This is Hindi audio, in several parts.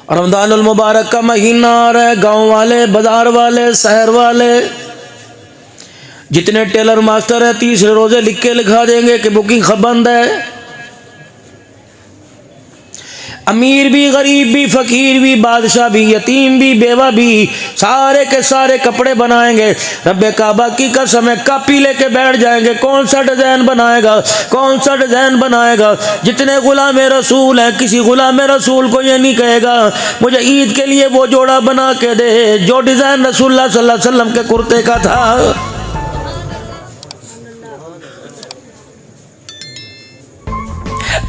रमज़ानुल मुबारक का महीना आ रहा है। गाँव वाले, बाजार वाले, शहर वाले, जितने टेलर मास्टर है 30 रोजे लिख के लिखा देंगे कि बुकिंग बंद है। अमीर भी, गरीब भी, फकीर भी, बादशाह भी, यतीम भी, बेवा भी, सारे के सारे कपड़े बनाएंगे। रब्बे काबा की कसम है, कापी लेके बैठ जाएंगे, कौन सा डिजाइन बनाएगा, कौन सा डिजाइन बनाएगा। जितने गुलाम रसूल हैं, किसी गुलाम रसूल को ये नहीं कहेगा मुझे ईद के लिए वो जोड़ा बना के दे जो डिजाइन रसूलुल्लाह सल्लल्लाहु अलैहि वसल्लम के कुर्ते का था।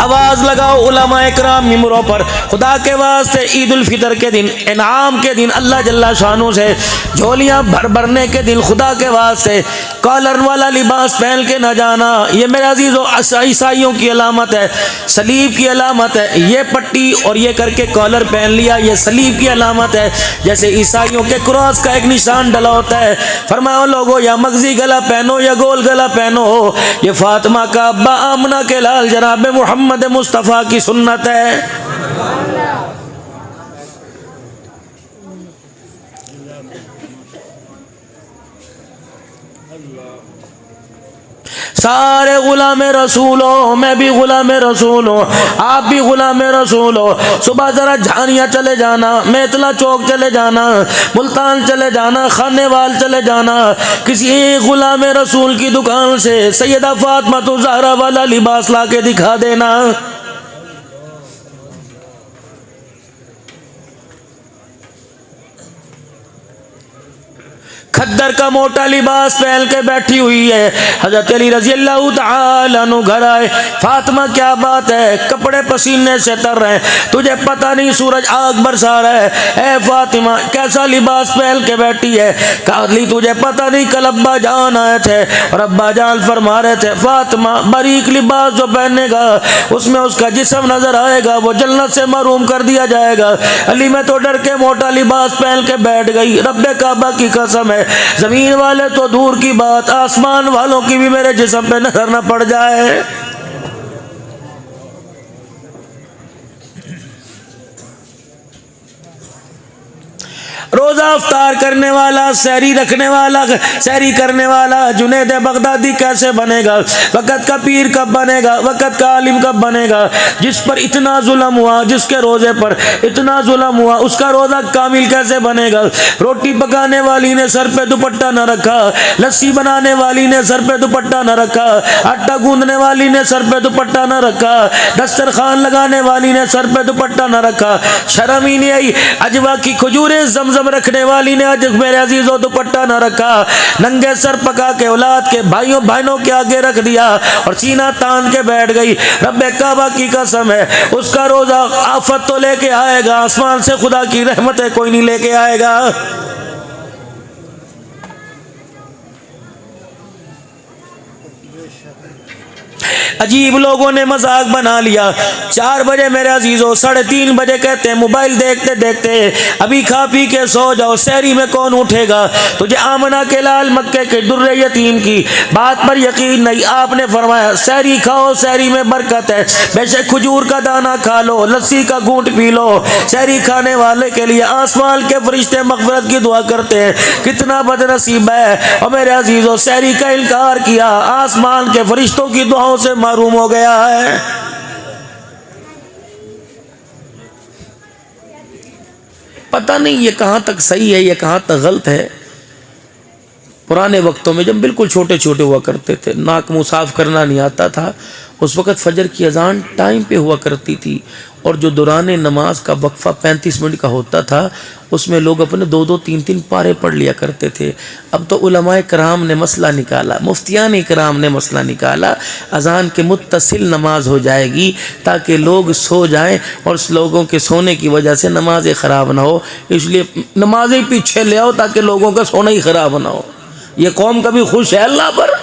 आवाज लगाओ उलमा इकराम मिंबरों पर, खुदा के वास्ते ईद उल फितर के दिन, इनाम के दिन, अल्लाह जल्ला शानू से झोलियां भर भरने के दिन, खुदा के वास्ते कॉलर वाला लिबास पहन के न जाना। ये मेरे अजीजों ईसाइयों की अलामत है, सलीब की अलामत है। ये पट्टी और ये करके कॉलर पहन लिया, ये सलीब की अलामत है। जैसे ईसाइयों के क्रॉस का एक निशान डला होता है। फरमाओ लोगो, या मगजी गला पहनो या गोल गला पहनो, ये फातिमा का अब्बा आमना के लाल जनाब मोहम्मद मुस्तफ़ा की सुन्नत है। सारे गुलाम रसूल हो, मैं भी गुलाम रसूल हूँ, आप भी गुलाम रसूल हो। सुबह जरा झानिया चले जाना, मेतला चौक चले जाना, मुल्तान चले जाना, खानेवाल चले जाना, किसी एक गुलाम रसूल की दुकान से सैयदा फातिमा तो ज़हरा वाला लिबास ला के दिखा देना। खद्दर का मोटा लिबास पहन के बैठी हुई है। हजरत अली रज़ी अल्लाह तआला अन्हु घर आए, फातिमा क्या बात है, कपड़े पसीने से तर रहे हैं, तुझे पता नहीं सूरज आग बरसा रहा है। ए फातिमा कैसा लिबास पहन के बैठी है। काली तुझे पता नहीं, कल अब्बा जान आए थे और अब्बा जान फरमा रहे थे फातिमा बारीक लिबास जो पहनेगा उसमें उसका जिस्म नजर आएगा, वो जन्नत से महरूम कर दिया जाएगा। अली मैं तो डर के मोटा लिबास पहन के बैठ गई। रब्बे काबा की कसम है, जमीन वाले तो दूर की बात, आसमान वालों की भी मेरे जिस्म पे नजर न पड़ जाए। रोजा अफ्तार करने वाला, सहरी रखने वाला, सहरी करने वाला जुनैद बगदादी कैसे बनेगा? वक़्त का पीर कब बनेगा? वक़्त का आलिम कब बनेगा? जिस पर इतना जुल्म हुआ, जिसके रोजे पर इतना जुल्म हुआ, उसका रोजा कामिल कैसे बनेगा? रोटी पकाने वाली ने सर पे दुपट्टा न रखा, लस्सी बनाने वाली ने सर पे दुपट्टा न रखा, आटा गूंदने वाली ने सर पे दुपट्टा न रखा, दस्तरखान लगाने वाली ने सर पे दुपट्टा न रखा, शर्म ही नहीं आई। अजवा की खजूरें ज़मज़म रखने वाली ने आज मेरे अजीजों दुपट्टा न रखा, नंगे सर पका के औलाद के भाइयों बहनों के आगे रख दिया और सीना तान के बैठ गई। रब्बे काबा की कसम है, उसका रोजा आफत तो लेके आएगा, आसमान से खुदा की रहमत है कोई नहीं लेके आएगा। अजीब लोगों ने मजाक बना लिया। 4 बजे मेरे अजीजों, 3:30 बजे कहते हैं मोबाइल देखते देखते अभी खा पी के सो जाओ, सहरी में कौन उठेगा? तुझे आमना के लाल मक्के के दुर्रे यतीम की बात पर यकीन नहीं। आपने फरमाया सहरी खाओ, सहरी में बरकत है, बेशक खजूर का दाना खा लो, लस्सी का घूंट पी लो। सहरी खाने वाले के लिए आसमान के फरिश्ते मग़फ़िरत की दुआ करते हैं, कितना बदनसीब है। और मेरे अजीजों सहरी का इनकार किया, आसमान के फरिश्तों की दुआओं से महरूम हो गया है। पता नहीं ये कहां तक सही है, ये कहां तक गलत है। पुराने वक्तों में जब बिल्कुल छोटे छोटे हुआ करते थे, नाक मुंह साफ करना नहीं आता था, उस वक़्त फजर की अजान टाइम पे हुआ करती थी और जो दौरान नमाज का वक्फा 35 मिनट का होता था उसमें लोग अपने 2-2, 3-3 पारे पढ़ लिया करते थे। अब तो उलमाए कराम ने मसला निकाला, मुफ्तियान कराम ने मसला निकाला, अजान के मुत्तसिल नमाज हो जाएगी ताकि लोग सो जाएं और लोगों के सोने की वजह से नमाज़ें ख़राब ना हो, इसलिए नमाज़ें पीछे ले आओ ताकि लोगों का सोना ही ख़राब ना हो। ये कौम कभी खुश है अल्लाह पर?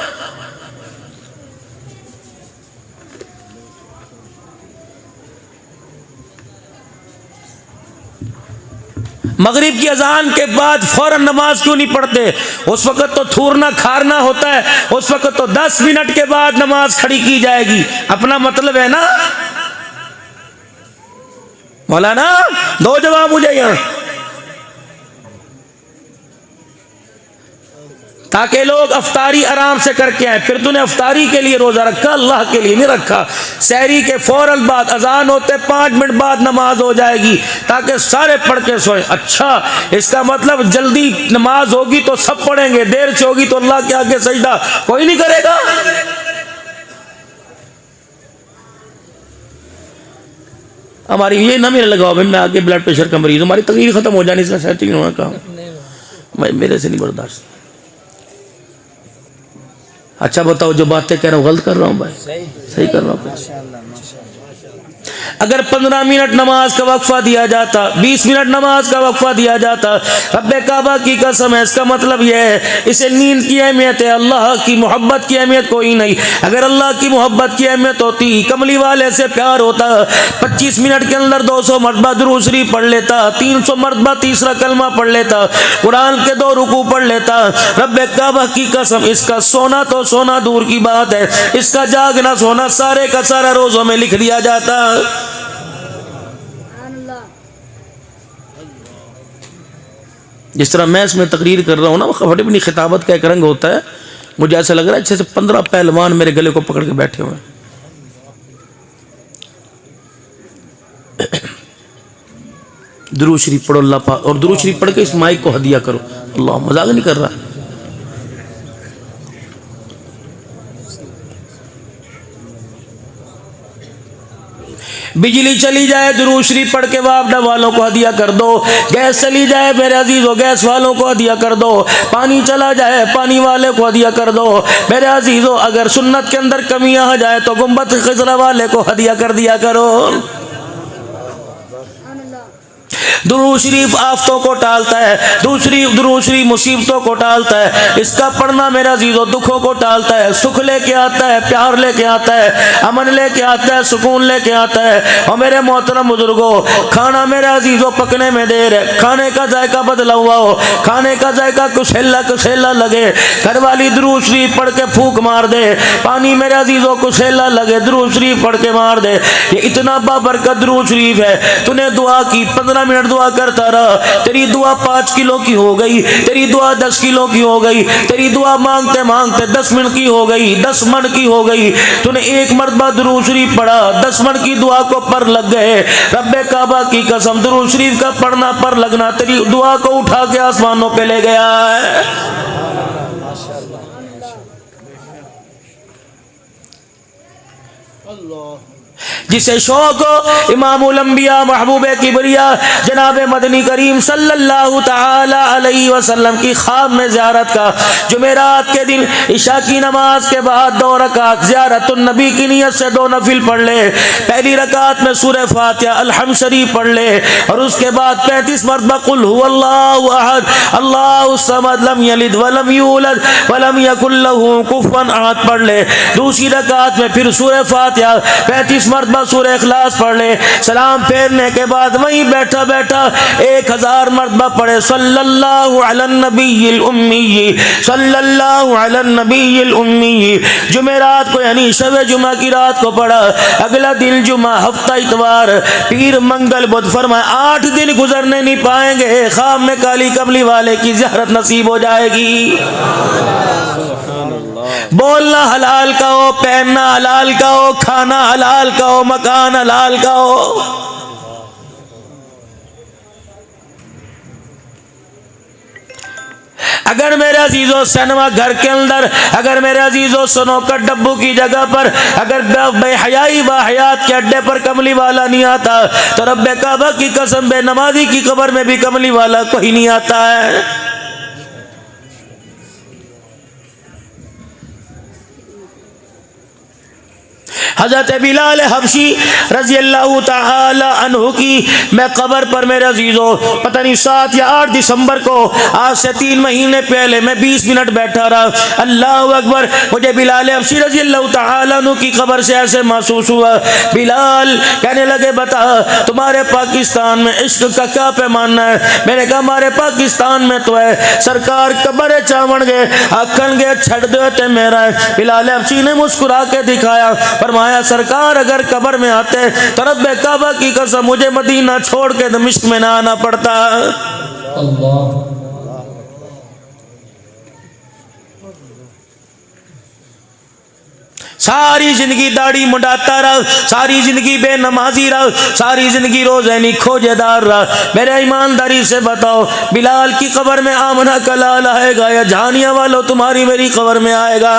मगरिब की अजान के बाद फौरन नमाज क्यों नहीं पढ़ते? उस वक्त तो थूरना खारना होता है, उस वक्त तो 10 मिनट के बाद नमाज खड़ी की जाएगी। अपना मतलब है ना। मौलाना दो जवाब मुझे यहाँ, ताकि लोग अफ्तारी आराम से करके आए। फिर तूने अफ्तारी के लिए रोजा रखा, अल्लाह के लिए नहीं रखा। सहरी के फौरन बाद अजान होते 5 मिनट बाद नमाज हो जाएगी ताकि सारे पढ़ के सोए। अच्छा, इसका मतलब जल्दी नमाज होगी तो सब पढ़ेंगे, देर से होगी तो अल्लाह के आगे सजदा कोई नहीं करेगा। हमारी ये ना मेरे लगाओ भाई, मैं आगे ब्लड प्रेशर का मरीज, हमारी तकरीर खत्म हो जानी, इसका सेटिंग होना काम मेरे से नहीं बर्दाश्त। अच्छा बताओ, जो बातें कह रहा हूँ गलत कर रहा हूँ भाई? सही कर रहा हूँ। अगर 15 मिनट नमाज का वक्फा दिया जाता, 20 मिनट नमाज का वक्फा दिया जाता, रब्बे काबा की कसम है, इसका मतलब यह है इसे नींद की अहमियत है, अल्लाह की मोहब्बत की अहमियत कोई नहीं। अगर अल्लाह की मोहब्बत की अहमियत होती, कमली वाले से प्यार होता, 25 मिनट के अंदर 200 मरतबा दुरूद शरीफ पढ़ लेता, 300 मरतबा तीसरा कलमा पढ़ लेता, कुरान के 2 रुकू पढ़ लेता। रब्बे काबा की कसम, इसका सोना तो सोना दूर की बात है, इसका जागना सोना सारे का सारा रोजों में लिख दिया जाता। जिस तरह मैं इसमें तकरीर कर रहा हूँ ना, बड़ी बड़ी खिताबत का एक रंग होता है, मुझे ऐसा लग रहा है जैसे 15 पहलवान मेरे गले को पकड़ के बैठे हुए हैं। दुरूद शरीफ पढ़ो अल्लाह पाक, और दुरूद शरीफ पढ़ के इस माइक को हदिया करो। अल्लाह, मजाक नहीं कर रहा। बिजली चली जाए दुरूद शरीफ पढ़ के वापडा वालों को हदिया कर दो। गैस चली जाए मेरे अजीजों, गैस वालों को हदिया कर दो। पानी चला जाए पानी वाले को हदिया कर दो। मेरे अजीजों, अगर सुन्नत के अंदर कमियां आ जाए तो गुंबद खिजरा वाले को हदिया कर दिया करो। दुरूद शरीफ आफतों को टालता है, दुरूद शरीफ मुसीबतों को टालता है, इसका पढ़ना मेरा अजीजों दुखों को टालता है, सुख लेके आता है, प्यार लेके आता है, अमन लेके आता है, सुकून लेके आता है। और मेरे मोहतरम बुजुर्गों, खाना मेरा अजीजों पकने में देर है, खाने का जायका बदला हुआ हो, खाने का जायका कुछेला लगे, घर वाली दुरूद शरीफ पढ़ के फूक मार दे, पानी मेरे अजीजों कुछेला लगे, दुरूद शरीफ पढ़ के मार दे। ये इतना बाबरकत दुरूद शरीफ है। तूने दुआ की, 15 मिनट दुआ करता रहा, तेरी दुआ 5 किलो की हो गई, तेरी दुआ 10 किलो की हो गई, तेरी दुआ मांगते मांगते 10 मिनट की हो गई, 10 मन की हो गई। तूने एक मरतबा दुरूद शरीफ पढ़ा, 10 मन की दुआ को पर लग गए। रब्बे काबा की कसम, दुरूद शरीफ का पढ़ना पर लगना तेरी दुआ को उठा के आसमानों पे ले गया है। जिसे शौक हो इमामुल अंबिया महबूबे किबरिया जनाब मदनी करीम सल्लल्लाहु ताला अलैहि वसल्लम की ख्वाब में ज़ियारत का, जुमेरात के दिन इशा की नमाज के बाद 2 रकात ज़ियारतुन नबी की नियत से 2 नफिल पढ़ ले। पहली रकात में सूरह फातिहा अल-हम्द शरीफ पढ़ ले और उसके बाद 35 मरतबा कुल हुवल्लाहु अहद अल्लाहु समद लम यलिद वलम यूलद वलम यकुल लहू कुफुवन अहद पढ़ ले। दूसरी रकात में फिर सूरह फातिहा 35 मरतबा सूरह इखलास पढ़ ले। सलाम फेरने के बाद वहीं बैठा बैठा 1000 मरतबा पढ़े सल्लल्लाहु अला नबील उम्मी, सल्लल्लाहु अला नबील उम्मी। जुमेरात को यानी शब जुमा की रात को पढ़ा। अगला दिन जुमा, हफ्ता इतवार, पीर, मंगल, बुध, फरमाए 8 दिन गुजरने नहीं पाएंगे, ख्वाब में काली कमली वाले की ज़ियारत नसीब हो जाएगी। बोलना हलाल का हो, पहनना हलाल का हो, खाना हलाल का हो, मकान हलाल का हो। अगर मेरे अजीजों सिनेमा घर के अंदर, अगर मेरे अजीजों स्नोकर डब्बू की जगह पर, अगर बेहयाई बाहयात के अड्डे पर कमली वाला नहीं आता तो रब्बे काबा की कसम बेनमाजी की कब्र में भी कमली वाला कोई नहीं आता है। हज़रत बिलाल हबशी रज़ी अल्लाह ताला अन्हु की मैं कब्र पर मेरे अजीज़ों पता नहीं 7 या 8 दिसंबर को आज से 3 महीने पहले मैं 20 मिनट बैठा रहा। अल्लाह अकबर, मुझे बिलाल हबशी रज़ी अल्लाह ताला अन्हु की कब्र से ऐसे महसूस हुआ। बिलाल कहने लगे बता तुम्हारे पाकिस्तान में इश्क का क्या पैमाना है? मैंने कहा हमारे पाकिस्तान में तो है सरकार कब्र चावण गए आखन गए छड़ दो ते मेरा है। बिलाल हबशी ने मुस्कुरा के दिखाया, फरमाया फरमाया सरकार अगर कब्र में आते तो रब्बे काबा की कसम मुझे मदीना छोड़ के दमिश्क में ना आना पड़ता। अल्लाह सारी जिंदगी दाढ़ी मुंडाता रहा, सारी जिंदगी बेनमाजी रहा, सारी जिंदगी रोज़ानी खोजेदार रहा। मेरे ईमानदारी से बताओ बिलाल की कब्र में आमना का लाल आएगा या जहानिया वालों तुम्हारी मेरी कब्र में आएगा?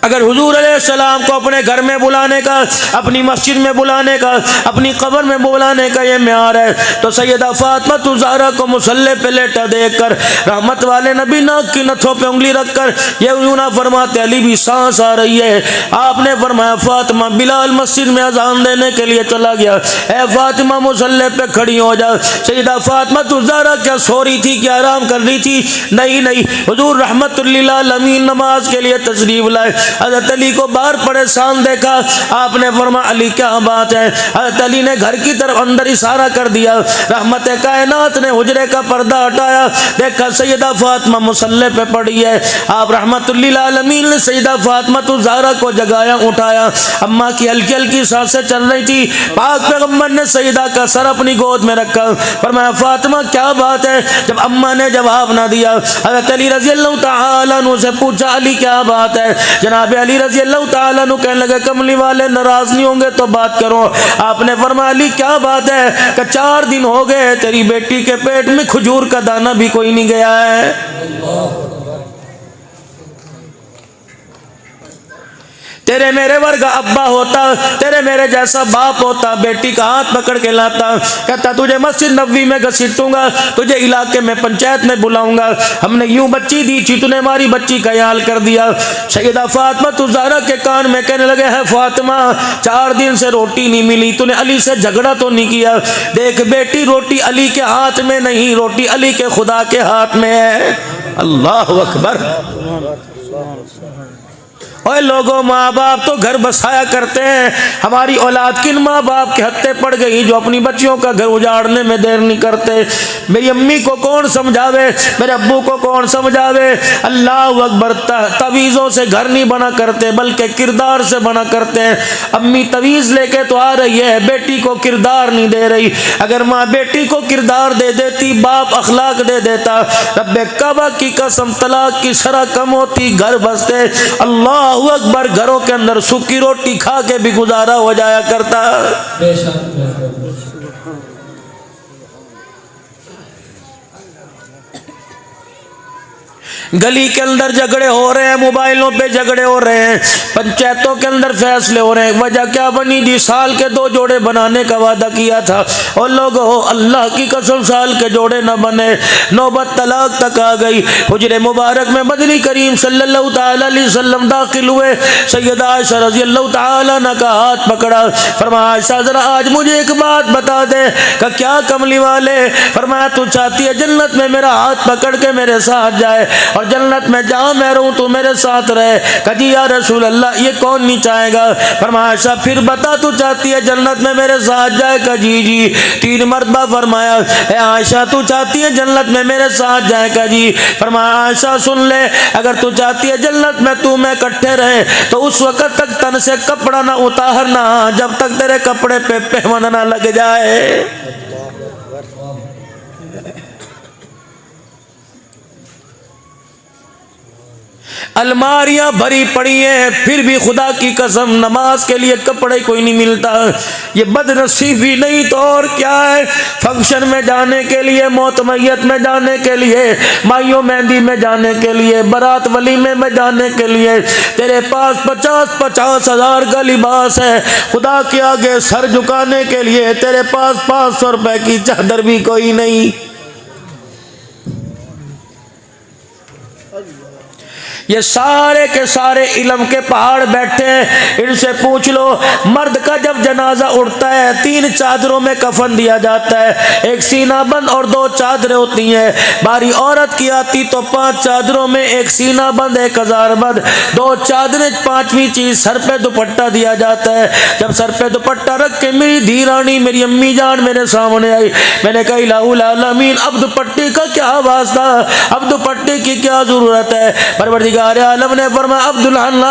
अगर हुजूर अलैहिस्सलाम को अपने घर में बुलाने का, अपनी मस्जिद में बुलाने का, अपनी कब्र में बुलाने का ये म्यार है तो सैयदा फातिमा ज़हरा को मुसल्ले पे लेटा देखकर रहमत वाले नबी नाक की नथों पे उंगली रखकर ये यूं ना फरमाते अली भी सांस आ रही है। आपने फरमाया फातिमा बिलाल मस्जिद में अजान देने के लिए चला गया, ए फातिमा मुसल्ले पे खड़ी हो जा। सैयदा फातिमा ज़हरा क्या सो रही थी, क्या आराम कर रही थी? नहीं नहीं, हुजूर रहमतुल लिल आलमीन नमाज के लिए तशरीफ लाए। हज़रत अली को बाहर परेशान देखा, आपने फरमाया अली क्या बात है? हज़रत अली ने घर की तरफ अंदर इशारा कर दिया। रहमत कायनात ने हुजरे का पर्दा हटाया, देखा सैयदा फातिमा मुसल्ले पे पड़ी है। आप रहमतुल लिल आलमीन ने सैयदा फातिमा ज़हरा को जगाया, उठाया। अम्मा की हल्की हल्की सांसें चल रही थी। पाक पैगम्बर ने सैयदा का सर अपनी गोद में रखा, फरमाया फातिमा क्या बात है? जब अम्मा ने जवाब ना दिया, हज़रत अली रज़ी अल्लाह तआला अन्हु से पूछा अली क्या बात है? जनाब अली रज़ी अल्लाह तआला अन्हु कहने लगे कमली वाले नाराज नहीं होंगे तो बात करो। आपने फरमाया अली क्या बात है? कि 4 दिन हो गए तेरी बेटी के पेट में खजूर का दाना भी कोई नहीं गया है। तेरे मेरे वर्गा अब्बा होता, तेरे मेरे जैसा बाप होता, बेटी का हाथ पकड़ के लाता, कहता तुझे मस्जिद नबवी में घसीटूंगा, तुझे इलाके में पंचायत में बुलाऊंगा। हमने यूं बच्ची दी थी, तूने हमारी बच्ची का हाल कर दिया। सैयदा फातिमा ज़हरा के कान में कहने लगे है फातिमा 4 दिन से रोटी नहीं मिली, तूने अली से झगड़ा तो नहीं किया? देख बेटी रोटी अली के हाथ में नहीं, रोटी अली के खुदा के हाथ में है। अल्लाह अकबर। ओए लोगों, माँ बाप तो घर बसाया करते हैं, हमारी औलाद किन माँ बाप के हत्थे पड़ गई जो अपनी बच्चियों का घर उजाड़ने में देर नहीं करते। मेरी अम्मी को कौन समझावे, मेरे अब्बू को कौन समझावे? अल्लाह अकबर। तवीज़ों से घर नहीं बना करते बल्कि किरदार से बना करते हैं। अम्मी तवीज़ लेके तो आ रही है, बेटी को किरदार नहीं दे रही। अगर माँ बेटी को किरदार दे देती, बाप अखलाक दे देता, रब्बे काबा की कसम तलाक की शरह कम होती, घर बसते। अल्लाह अकबर। घरों के अंदर सूखी रोटी खा के भी गुजारा हो जाया करता। गली के अंदर झगड़े हो रहे हैं, मोबाइलों पे झगड़े हो रहे हैं, पंचायतों के अंदर फैसले हो रहे हैं। वजह क्या बनी जी? साल के 2 जोड़े बनाने का वादा किया था और लोग हो अल्लाह की कसम साल के जोड़े न बने, नौबत तलाक तक आ गई। हुजरे मुबारक में मदनी करीम सल्लल्लाहु तआला अलैहि वसल्लम दाखिल हुए। सैयदा आयशा रज़ी अल्लाह तआला अन्हा का हाथ पकड़ा, फरमाया आयशा जरा आज मुझे एक बात बता दे। का क्या कमली वाले? फरमाया तू चाहती है जन्नत में मेरा हाथ पकड़ के मेरे साथ जाए और जन्नत में जहां मैं रहूं तू मेरे साथ रहे? कजी या रसूल अल्लाह ये कौन नहीं चाहेगा? फरमाया आयशा फिर बता तू चाहती है जन्नत में मेरे साथ जाए? कजी जी 3 मरतबा फरमाया ए आयशा तू चाहती है जन्नत में मेरे साथ जाए? कजी। फरमाया आयशा सुन ले, अगर तू चाहती है जन्नत में तू मैं इकट्ठे रहे तो उस वक्त तक तन से कपड़ा ना उतारना जब तक तेरे कपड़े पे पेहना ना लग जाए। अलमारियां भरी पड़ी हैं, फिर भी खुदा की कसम नमाज के लिए कपड़े कोई नहीं मिलता। ये बदनसीबी नहीं तो और क्या है? फंक्शन में जाने के लिए, मौत मैयत में जाने के लिए, माइयों मेहंदी में जाने के लिए, बारात वलीमे में जाने के लिए तेरे पास 50-50 हज़ार का लिबास है। खुदा के आगे सर झुकाने के लिए तेरे पास 500 रुपए की चादर भी कोई नहीं। ये सारे के सारे इल्म के पहाड़ बैठे हैं, इनसे पूछ लो मर्द का जब जनाजा उठता है 3 चादरों में कफन दिया जाता है, एक सीना बंद और 2 चादरें होती हैं। बारी औरत की आती तो 5 चादरों में एक सीना बंद, एक हजार बंद, 2 चादरें, 5वीं चीज सर पे दुपट्टा दिया जाता है। जब सर पे दुपट्टा रख के मेरी धी रानी मेरी अम्मी जान मेरे सामने आई, मैंने कहा इलाहुल आलमीन अब दुपट्टे का क्या वास्ता, अब दुपट्टे की क्या जरूरत है। परवरदिगार आलम ने फरमाया अब दुल्हन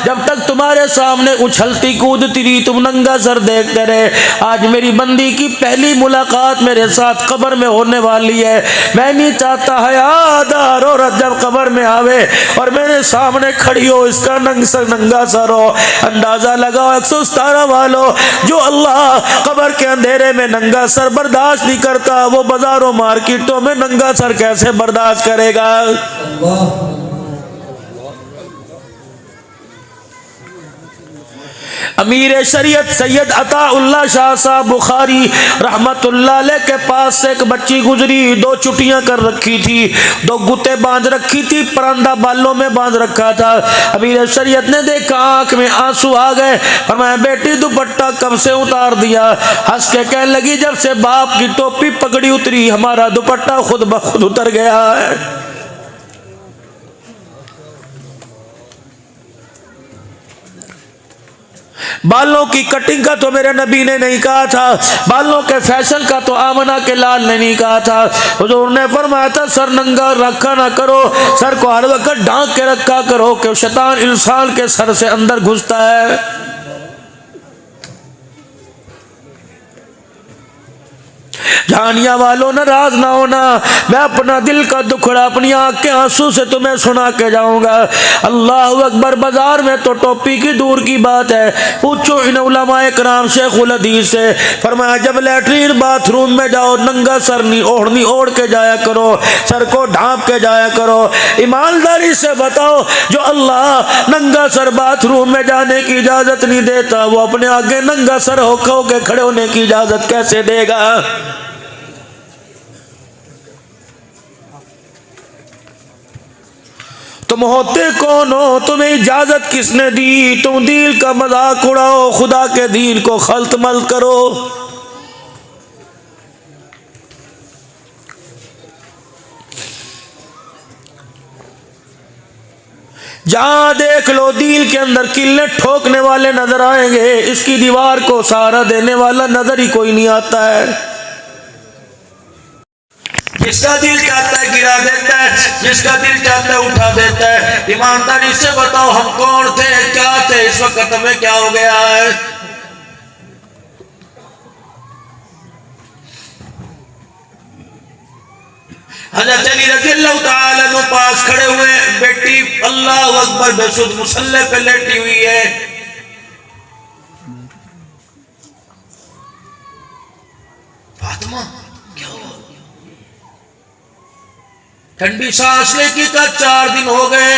जब तक तुम्हारे सामने उछलती कूदती रही तुम नंगा सर देखते रहे, आज मेरी बंदी की पहली मुलाकात मेरे साथ कब्र में होने वाली है। मैं नहीं चाहता हयादार औरत जब कब्र में आवे और मेरे सामने खड़ी हो, इसका नंगा सर हो। अंदाजा लगाओ 117 वालों, जो अल्लाह कब्र के अंधेरे में नंगा सर बर्दाश्त नहीं करता, वो बाजारों मार्केटों में नंगा सर कैसे बर्दाश्त करेगा। अमीर शरीयत सैयद अताउल्लाह शाह साहब बुखारी रहमतुल्लाह अलैह के पास से एक बच्ची गुजरी, 2 चुटियां कर रखी थी, 2 गुत्ते बांध रखी थी, परंदा बालों में बांध रखा था। अमीर शरीयत ने देखा, आंख में आंसू आ गए, फरमाया बेटी दुपट्टा कब से उतार दिया। हंस के कहने लगी जब से बाप की टोपी पगड़ी उतरी हमारा दुपट्टा खुद ब खुद उतर गया है। बालों की कटिंग का तो मेरे नबी ने नहीं कहा था, बालों के फैशन का तो आमना के लाल ने नहीं कहा था। हुजूर ने फरमाया था सर नंगा रखा ना करो, सर को हर वक्त ढांक के रखा करो कि शैतान इंसान के सर से अंदर घुसता है। जानिया वालों नाराज ना होना, मैं अपना दिल का दुखड़ा अपनी आंख के आंसू से तुम्हें सुना के जाऊंगा। अल्लाह अकबर। बाजार में तो टोपी की दूर की बात है, पूछो इन उलमाए कराम शेखुल हदीस से, फरमाया जब लैट्रीन बाथरूम में जाओ नंगा सर नहीं ओढ़नी ओढ़ के जाया करो, सर को ढांप के जाया करो। ईमानदारी से बताओ जो अल्लाह नंगा सर बाथरूम में जाने की इजाजत नहीं देता, वो अपने आगे नंगा सर होके खड़े होने की इजाजत कैसे देगा। तुम होते कौन हो, तुम्हें इजाजत किसने दी, तुम दीन का मजाक उड़ाओ, खुदा के दीन को खल्त मल करो। जहां देख लो दीन के अंदर किले ठोकने वाले नजर आएंगे, इसकी दीवार को सहारा देने वाला नजर ही कोई नहीं आता है। जिसका दिल चाहता है गिरा देता है, जिसका दिल चाहता है उठा देता है। ईमानदारी से बताओ हम कौन थे, क्या थे, इस वक्त हमें क्या हो गया है। हज़रत अली रज़ियल्लाहु ताला अन्हु पास खड़े हुए, बेटी अल्लाह अकबर बेसुध मुसल्ले पे लेटी हुई है। फातिमा क्या हुआ? ठंडी सांस लेके का 4 दिन हो गए,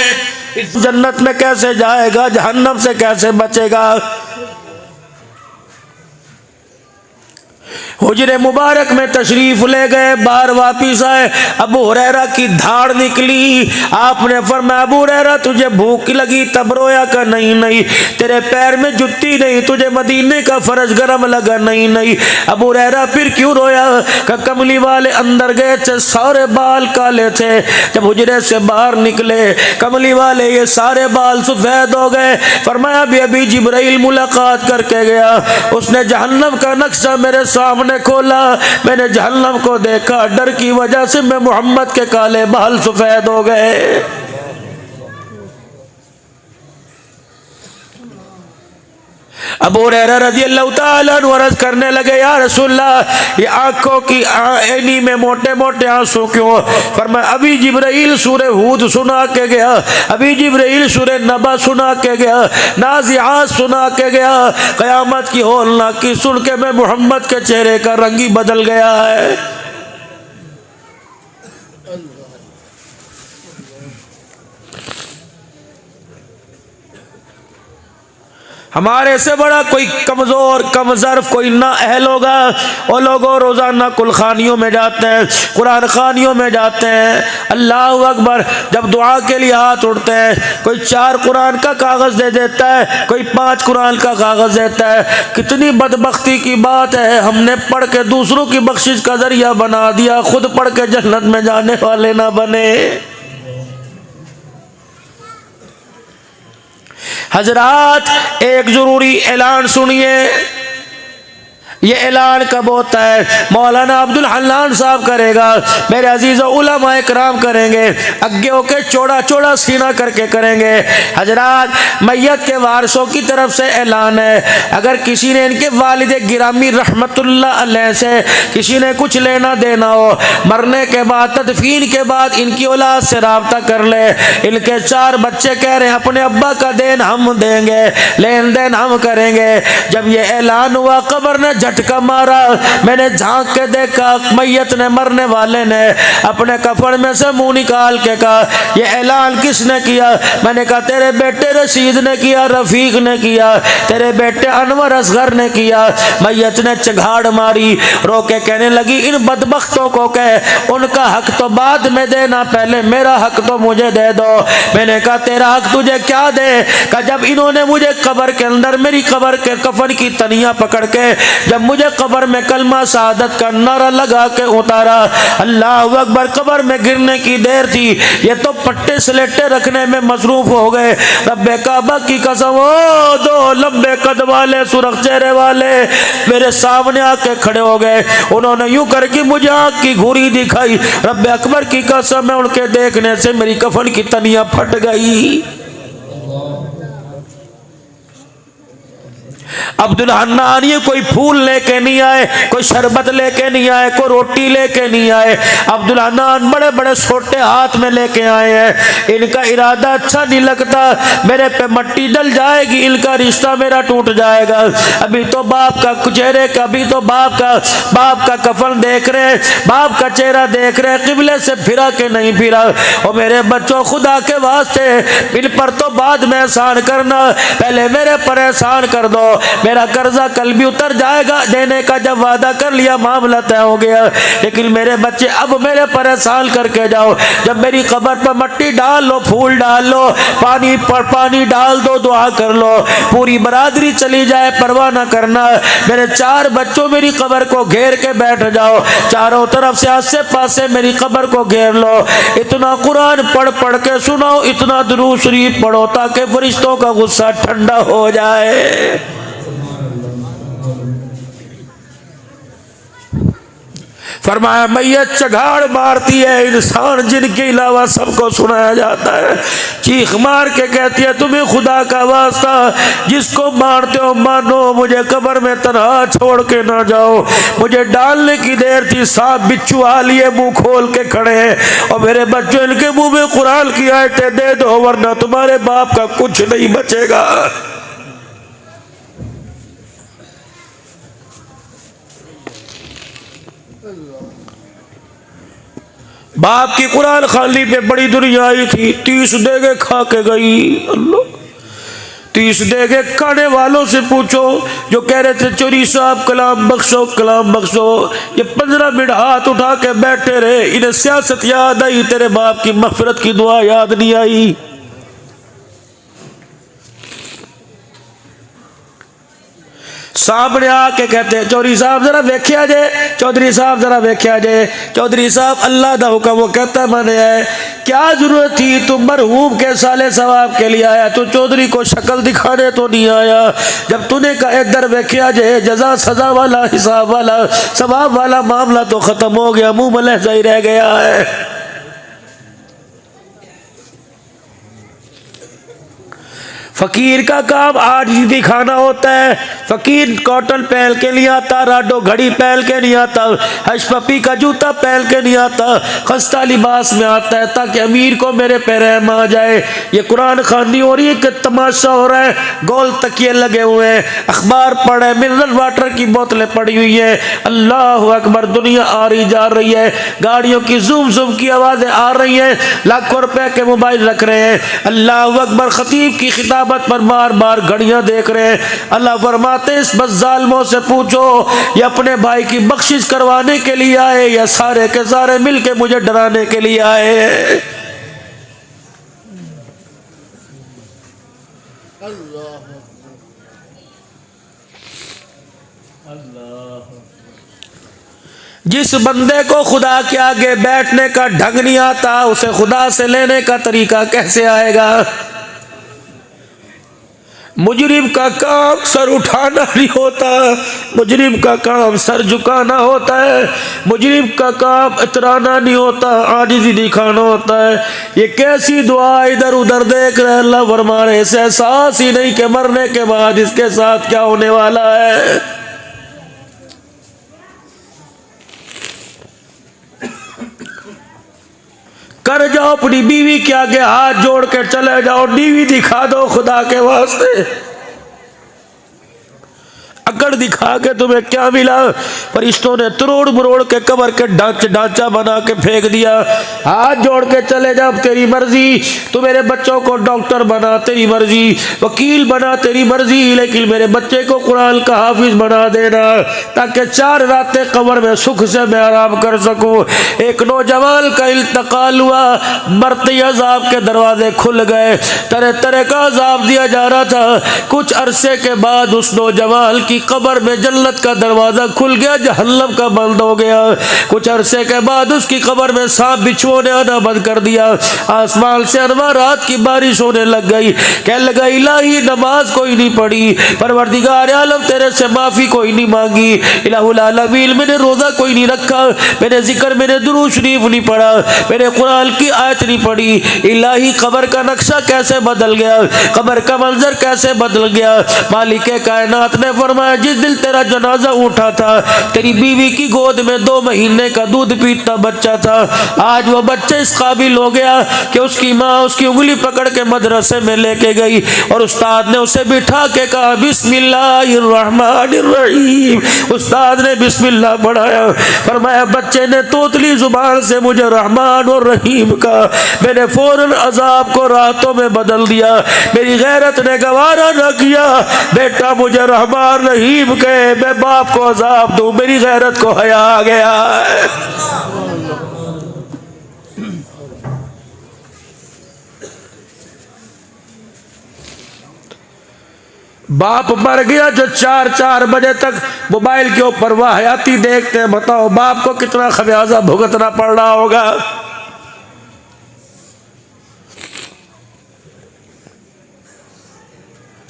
इस जन्नत में कैसे जाएगा, जहन्नम से कैसे बचेगा। हुजरे मुबारक में तशरीफ ले गए, बाहर वापिस आए, अबू हुरैरा की धाड़ निकली। आपने फरमाया अबू हुरैरा तुझे भूख लगी तब रोया का? नहीं नहीं। तेरे पैर में जुत्ती नहीं, तुझे मदीने का फर्ज गरम लगा? नहीं नहीं। अबू हुरैरा फिर क्यों रोया? का कमली वाले अंदर गए थे, सारे बाल काले थे, जब हुजरे से बाहर निकले कमली वाले ये सारे बाल सफेद हो गए। फरमाया अभी जिब्राइल मुलाकात करके गया, उसने जहन्नम का नक्शा मेरे सामने खोला, मैंने जहन्नम को देखा, डर की वजह से मैं मोहम्मद के काले बाल सफेद हो गए। अबू हुरैरा रज़ियल्लाहु ताला अन्हु अर्ज़ करने लगे या रसूलल्लाह ये आंखों की ऐनी में मोटे मोटे आंसू क्यों? फरमाया अभी जिब्राइल सूरह हूद सुना के गया, अभी जिब्राइल सूरह नबा सुना के गया, नाज़िआत सुना के गया, क़यामत की होलनाकी सुन के मैं मोहम्मद के चेहरे का रंग ही बदल गया है। हमारे से बड़ा कोई कमज़ोर कमज़र्फ कोई ना अहल होगा। वो लोगों रोज़ाना कुलखानियों में जाते हैं, कुरान खानियों में जाते हैं, अल्लाह अकबर, जब दुआ के लिए हाथ उठते हैं, कोई 4 कुरान का कागज़ दे देता है, कोई 5 कुरान का कागज़ देता है। कितनी बदबख्ती की बात है, हमने पढ़ के दूसरों की बख्शिश का ज़रिया बना दिया, खुद पढ़ के जन्नत में जाने वाले ना बने। हजरात, एक जरूरी ऐलान सुनिए। ये ऐलान कब होता है? मौलाना अब्दुल हन्नान साहब करेगा, मेरे अजीज़ उलमा इकराम करेंगे, आगे होके चौड़ा चौड़ा सीना करके करेंगे। हजरात, मैयत के वारसों की तरफ से ऐलान है, अगर किसी ने इनके वालिद गिरामी रहमतुल्लाह अलैह से किसी ने कुछ लेना देना हो, मरने के बाद तदफीन के बाद इनकी औलाद से राब्ता कर ले। इनके 4 बच्चे कह रहे हैं अपने अब्बा का देन हम देंगे, लेन देन हम करेंगे। जब ये ऐलान हुआ, कब्र ने झटका मारा, मैंने झांक के देखा, मैयत ने, मरने वाले ने अपने कफन में से मुंह निकाल के कहा, ये ऐलान किसने किया? मैंने कहा तेरे बेटे रशीद ने किया, रफीक ने किया, तेरे बेटे अनवर असगर ने किया। मैयत ने चघाड़ मारी, रो के कहने लगी, इन बदबख्तों को कह उनका हक तो बाद में देना, पहले मेरा हक तो मुझे दे दो। मैंने कहा तेरा हक तुझे क्या दे? कहा जब इन्होंने मुझे कब्र के अंदर, मेरी कब्र के कफन की तनिया पकड़ के, जब मुझे कब्र में कलमा शहादत का नारा लगा के उतारा, अल्लाह अकबर, कब्र में गिरने की देर थी, ये तो पट्टे स्लेटे रखने में मसरूफ हो गए। रब्बे काबा की कसम, ओ 2 लंबे कद वाले सुरख चेहरे वाले मेरे सामने आके खड़े हो गए। उन्होंने यूं करके मुझे आँख की घूरी दिखाई। रब्बे अकबर की कसम है, उनके देखने से मेरी कफन की तनिया फट गई। अब्दुल हन्नान ये कोई फूल लेके नहीं आए, कोई शरबत लेके नहीं आए, कोई रोटी लेके नहीं आए। अब्दुल हन्नान बड़े बड़े छोटे हाथ में लेके आए हैं। इनका इरादा अच्छा नहीं लगता, मेरे पे मट्टी डल जाएगी, इनका रिश्ता मेरा टूट जाएगा। अभी तो बाप का चेहरे का, अभी तो बाप का कफन देख रहे, बाप का चेहरा देख रहे, किबले से फिरा के नहीं फिरा। और मेरे बच्चों, खुदा के वास्ते इन पर तो बाद में एहसान करना, पहले मेरे पर एहसान कर दो। मेरा कर्जा कल भी उतर जाएगा, देने का जब वादा कर लिया मामला तय हो गया। लेकिन मेरे बच्चे अब मेरे पर एहसान करके जाओ। जब मेरी कब्र पर मट्टी डाल लो, फूल डाल लो, पानी डाल दो, दुआ कर लो, पूरी बरादरी चली जाए, परवाह न करना। मेरे 4 बच्चों मेरी कब्र को घेर के बैठ जाओ, चारों तरफ से आसे पासे मेरी कब्र को घेर लो। इतना कुरान पढ़ पढ़ के सुनाओ, इतना दुरूद शरीफ पढ़ो ताकि फरिश्तों का गुस्सा ठंडा हो जाए। फरमाया मैयत चघाड़ मारती है, इंसान जिनके अलावा सबको सुनाया जाता है, चीख मार के कहती है, तुम्हें खुदा का वास्ता जिसको मारते हो मानो, मुझे कब्र में तन्हा छोड़ के ना जाओ। मुझे डालने की देर थी, सांप बिच्छू आ लिए मुंह खोल के खड़े हैं। और मेरे बच्चों, इनके मुंह में कुरान की आयतें दे दो, वरना तुम्हारे बाप का कुछ नहीं बचेगा। बाप की कुरान खाली पे बड़ी दुनिया आई थी, 30 देगे खा के गई। अल्लाह, 30 देगे खाने वालों से पूछो जो कह रहे थे चोरी साहब कलाम बख्शो, कलाम बख्शो, ये 15 मिनट हाथ उठा के बैठे रहे। इन्हें सियासत याद आई, तेरे बाप की मगफिरत की दुआ याद नहीं आई। सामने आके कहते हैं चौधरी साहब जरा वेख्या जे, चौधरी साहब जरा वेख्या जे। चौधरी साहब अल्लाह दा हुक्म वो कहता मैंने है, क्या जरूरत थी, तुम मरहूम के साले सवाब के लिए आया, तू चौधरी को शक्ल दिखाने तो नहीं आया। जब तूने कहा इधर वेख्या जे, जजा सजा वाला, हिसाब वाला, सवाब वाला मामला तो खत्म हो गया, मुंह में लहजा ही रह गया है। फकीर का काम आज ही दिखाना होता है। फकीर कॉटन पहन के नहीं आता, राडो घड़ी पहन के नहीं आता, हशपपी का जूता पहन के नहीं आता, खस्ता लिबास में आता है ताकि अमीर को मेरे पे रहम आ जाए। ये कुरान खानी हो रही है कि तमाशा हो रहा है, गोल तकिए लगे हुए हैं, अखबार पढ़े, मिनरल वाटर की बोतलें पड़ी हुई है। अल्लाह अकबर, दुनिया आ रही जा रही है, गाड़ियों की जुम जुम की आवाज़ें आ रही हैं, लाखों रुपए के मोबाइल रख रहे हैं। अल्लाह अकबर, खतीब की खिताब क़यामत पर बार बार घड़ियां देख रहे हैं। अल्लाह फरमाते इस बस जालिमों से पूछो ये अपने भाई की बख्शिश करवाने के लिए आए या सारे के सारे मिलके मुझे डराने के लिए आए हैं। जिस बंदे को खुदा के आगे बैठने का ढंग नहीं आता उसे खुदा से लेने का तरीका कैसे आएगा। मुजरिम का काम सर उठाना नहीं होता, मुजरिम का काम सर झुकाना होता है, मुजरिम का काम इतराना नहीं होता, आजिज़ी दिखाना होता है। ये कैसी दुआ इधर उधर देख रहे अल्लाह फरमा रहे इसे एहसास ही नहीं कि मरने के बाद इसके साथ क्या होने वाला है। कर जाओ अपनी बीवी के आगे हाथ जोड़ के चले जाओ, बीवी दिखा दो खुदा के वास्ते। अकड़ दिखा के तुम्हें क्या मिला। फरिश्तों ने तरोड़ मरोड़ के कब्र के ढांचा बना के फेंक दिया। हाथ जोड़ के चले जा, तेरी मर्जी। तू मेरे बच्चों को डॉक्टर बना, तेरी मर्जी। वकील बना, तेरी मर्जी, लेकिन मेरे बच्चे को कुरान का हाफिज बना देना ताकि 4 रातें कब्र में सुख से मैं आराम कर सकूं। एक नौजवान का इंतकाल हुआ, मरते अजाब के दरवाजे खुल गए, तरह तरह का अजाब दिया जा रहा था। कुछ अरसे के बाद उस नौजवान की कब्र में जन्नत का दरवाजा खुल गया, जहन्नम का बंद हो गया। कुछ अरसे के बाद उसकी कब्र में सांप बिच्छुओं ने आना बंद कर दिया। आसमान से अनवारात की बारिश होने लग गई। कहने लगा इलाही नमाज कोई नहीं पढ़ी, परवरदिगार आलम तेरे से माफी कोई नहीं मांगी, इलाहुल आलमीन मैंने रोजा कोई नहीं रखा, मैंने जिक्र मैंने दुरूद शरीफ नहीं पढ़ा, मैंने कुरान की आयत नहीं पढ़ी। इलाही कब्र का नक्शा कैसे बदल गया, कब्र का मंजर कैसे बदल गया। मालिक कायनात ने फरमाया जिस दिन तेरा जनाजा उठा था तेरी बीवी की गोद में 2 महीने का दूध पीता बच्चा था, आज वो बच्चा इस काबिल हो गया कि उसकी माँ उसकी उंगली पकड़ के मदरसे में लेके गई और उस्ताद ने उसे बिठा के कहा बिस्मिल्लाहिर्रहमानिर्रहीम। उस्ताद ने बिस्मिल्लाह पढ़ाया, फरमाया बच्चे ने तोतली जुबान से मुझे रहमान और रहीम का, मैंने फौरन अजाब को राहतों में बदल दिया। मेरी गैरत ने गवारा न किया बेटा मुझे रहमान रहीम कहे, मैं बाप को अजाब दूं, मेरी गैरत को हया आ गया है। बाप मर गया जो 4 बजे तक मोबाइल के ऊपर वाहियाती देखते हैं, बताओ बाप को कितना खमियाजा भुगतना पड़ रहा होगा।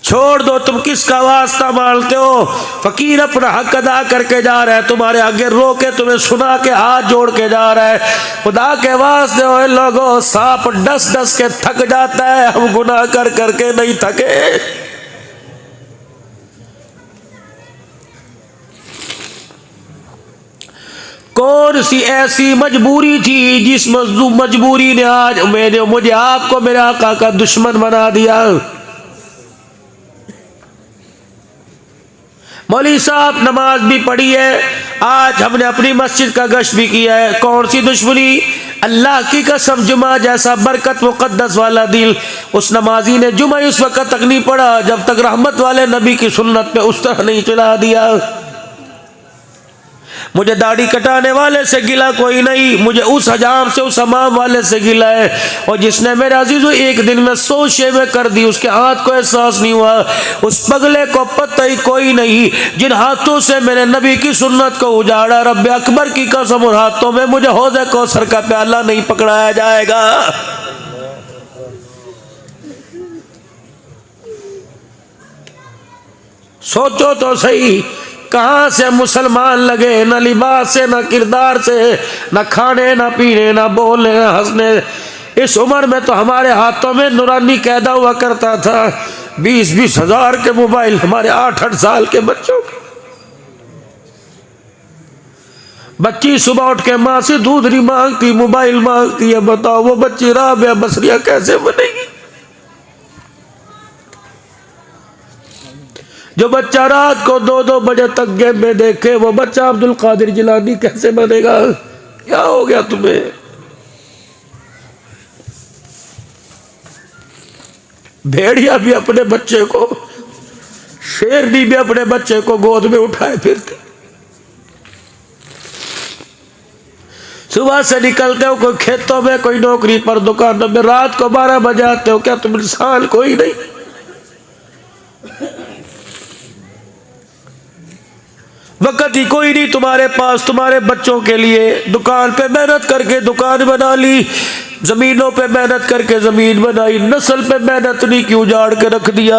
छोड़ दो, तुम किसका वास्ता मानते हो। फकीर अपना हक अदा करके जा रहा है, तुम्हारे आगे रो के तुम्हें सुना के हाथ जोड़ के जा रहा है। खुदा के वास्ते हो लोगों, सांप डस डस के थक जाता है, हम गुनाह कर करके नहीं थके। कौन सी ऐसी मजबूरी थी जिस मजबूरी ने आज मुझे आपको मेरे आका का दुश्मन बना दिया। मौलवी साहब नमाज भी पढ़ी है, आज हमने अपनी मस्जिद का गश्त भी किया है। कौन सी दुश्मनी, अल्लाह की कसम जुमा जैसा बरकत मुकद्दस वाला दिल उस नमाजी ने जुमा उस वक्त तक नहीं पढ़ा जब तक रहमत वाले नबी की सुन्नत पे उस तरह नहीं चला दिया। मुझे दाढ़ी कटाने वाले से गिला कोई नहीं, मुझे उस हजाम से उस हमाम वाले से गिला है। और जिसने मेरे अजीजो एक दिन में 100 शेवें कर दी उसके हाथ को एहसास नहीं हुआ, उस पगले को पता ही कोई नहीं जिन हाथों से मैंने नबी की सुन्नत को उजाड़ा। रब्बे अकबर की कसम उन हाथों में मुझे हौज़े कौसर का प्याला नहीं पकड़ाया जाएगा। सोचो तो सही, कहां से मुसलमान लगे, न लिबास से, न किरदार से, न खाने न पीने, न बोलने न हंसने। इस उम्र में तो हमारे हाथों में नूरानी कैदा हुआ करता था। 20-20 हजार के मोबाइल हमारे 8-8 साल के बच्चों के। बच्ची सुबह उठ के माँ से दूध नहीं मांगती, मोबाइल मांगती है। बताओ वो बच्ची राबिया बसरिया कैसे बनेगी। जो बच्चा रात को 2-2 बजे तक गेम में देखे वो बच्चा अब्दुल कादिर जिलानी कैसे बनेगा। क्या हो गया तुम्हें। भेड़िया भी अपने बच्चे को, शेरनी भी अपने बच्चे को गोद में उठाए फिरती। सुबह से निकलते हो कोई खेतों में, कोई नौकरी पर, दुकानों में, रात को 12 बजे आते हो। क्या तुम इंसान कोई नहीं? वक्त ही कोई नहीं तुम्हारे पास तुम्हारे बच्चों के लिए। दुकान पे मेहनत करके दुकान बना ली, जमीनों पे मेहनत करके जमीन बनाई, नस्ल पे मेहनत नहीं क्यों उजाड़ के रख दिया।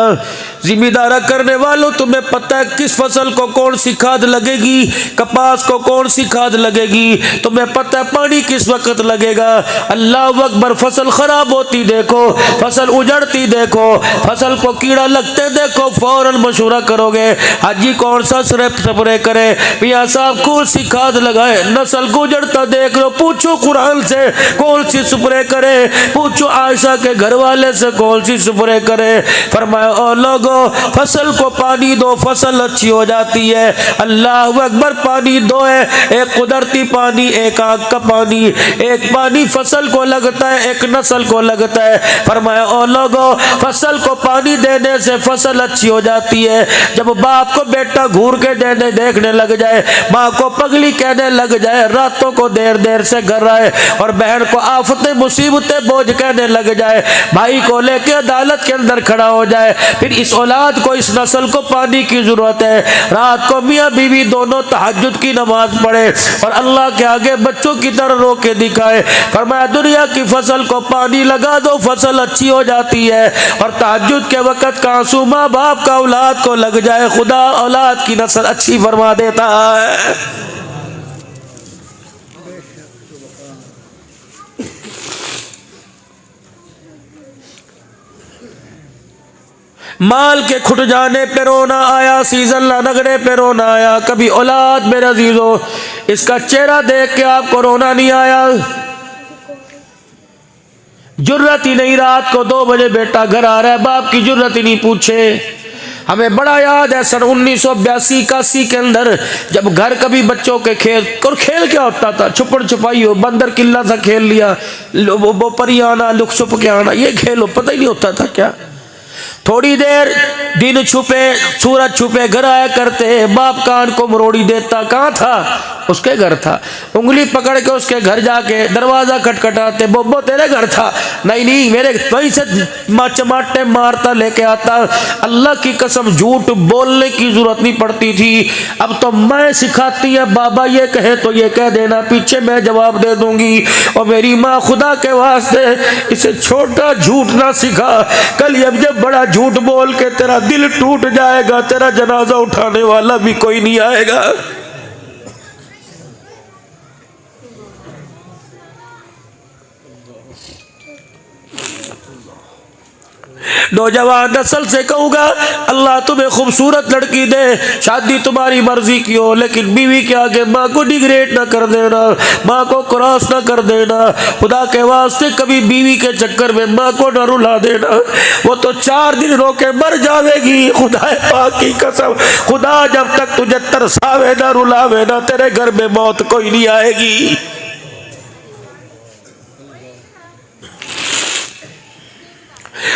जिम्मेदारा करने वालों, तुम्हें पता है किस फसल को कौन सी खाद लगेगी, कपास को कौन सी खाद लगेगी, तुम्हें पता है पानी किस वक्त लगेगा। अल्लाह अकबर। फसल खराब होती देखो, फसल उजड़ती देखो, फसल को कीड़ा लगते देखो, फौरन मशवरा करोगे हाजी कौन सा स्प्रे करे, मियां साहब कौन सी खाद लगाए। नस्ल को उजड़ता देख लो, पूछो कुरान से कौन सी स्प्रे करे, पूछो आयशा के घर वाले से कौन सी स्प्रे करे। फरमाया ओ लोगो, फसल को पानी दो, फसल अच्छी हो जाती है। अल्लाह अकबर। पानी दो है, एक कुदरती पानी, एक आग का पानी। एक पानी फसल को लगता है, एक नस्ल को लगता है। फरमाया ओ लोगो, फसल को पानी देने से फसल अच्छी हो जाती है। जब बाप को बेटा घूर के देखने लग जाए, माँ को पगली कहने लग जाए, रातों को देर देर से घर आए, और बहन को आफतें मुसीबतें बोझ कहने लग जाए, भाई को लेके अदालत के अंदर खड़ा हो जाए, फिर इस औलाद को, इस नस्ल को पानी की जरूरत है। रात को मियाँ बीवी दोनों तहज्जुद की नमाज पढ़े और अल्लाह के आगे बच्चों की तरह रो के दिखाए। फरमाया दुनिया की फसल को पानी लगा दो, फसल अच्छी हो जाती है। और तहज्जुद के वक़्त का आंसू माँ बाप का औलाद को लग जाए, खुदा औलाद की नस्ल अच्छी फरमा देता है। माल के खुट जाने पे रोना आया, सीजन लगने पे रोना आया। कभी औलाद मेरे अजीजों, इसका चेहरा देख के आपको रोना नहीं आया? जुर्रत ही नहीं, रात को 2 बजे बेटा घर आ रहा है, बाप की जुर्रत ही नहीं पूछे। हमें बड़ा याद है सन 1982-81 के अंदर, जब घर कभी बच्चों के खेल, और खेल क्या होता था, छुपड़ छुपाई हो, बंदर किल्ला सा खेल लिया, वो परी आना, लुक छुप के आना, ये खेल हो, पता ही नहीं होता था क्या। थोड़ी देर दिन छुपे, सूरज छुपे घर आया करते, बाप कान को मरोड़ी देता, कहाँ था? उसके घर था। उंगली पकड़ के उसके घर जाके दरवाजा खटखटाते, बोबो तेरे घर था? नहीं नहीं, मेरे वहीं से चमाटे मारता लेके आता। अल्लाह की कसम झूठ बोलने की जरूरत नहीं पड़ती थी। अब तो मैं सिखाती है, बाबा ये कहे तो ये कह देना, पीछे मैं जवाब दे दूंगी। और मेरी माँ खुदा के वास्ते इसे छोटा झूठ ना सिखा, कल अब जब बड़ा झूठ बोल के तेरा दिल टूट जाएगा, तेरा जनाजा उठाने वाला भी कोई नहीं आएगा। नौजवान नस्ल से कहूँगा, अल्लाह तुम्हें खूबसूरत लड़की दे, शादी तुम्हारी मर्जी की हो, लेकिन बीवी के आगे माँ को डिग्रेड ना कर देना, माँ को क्रॉस ना कर देना। खुदा के वास्ते कभी बीवी के चक्कर में माँ को न रुला देना, वो तो 4 दिन रो के मर जाएगी। खुदा पाक की कसम, खुदा जब तक तुझे तरसावे ना, रुलावे ना, तेरे घर में मौत कोई नहीं आएगी।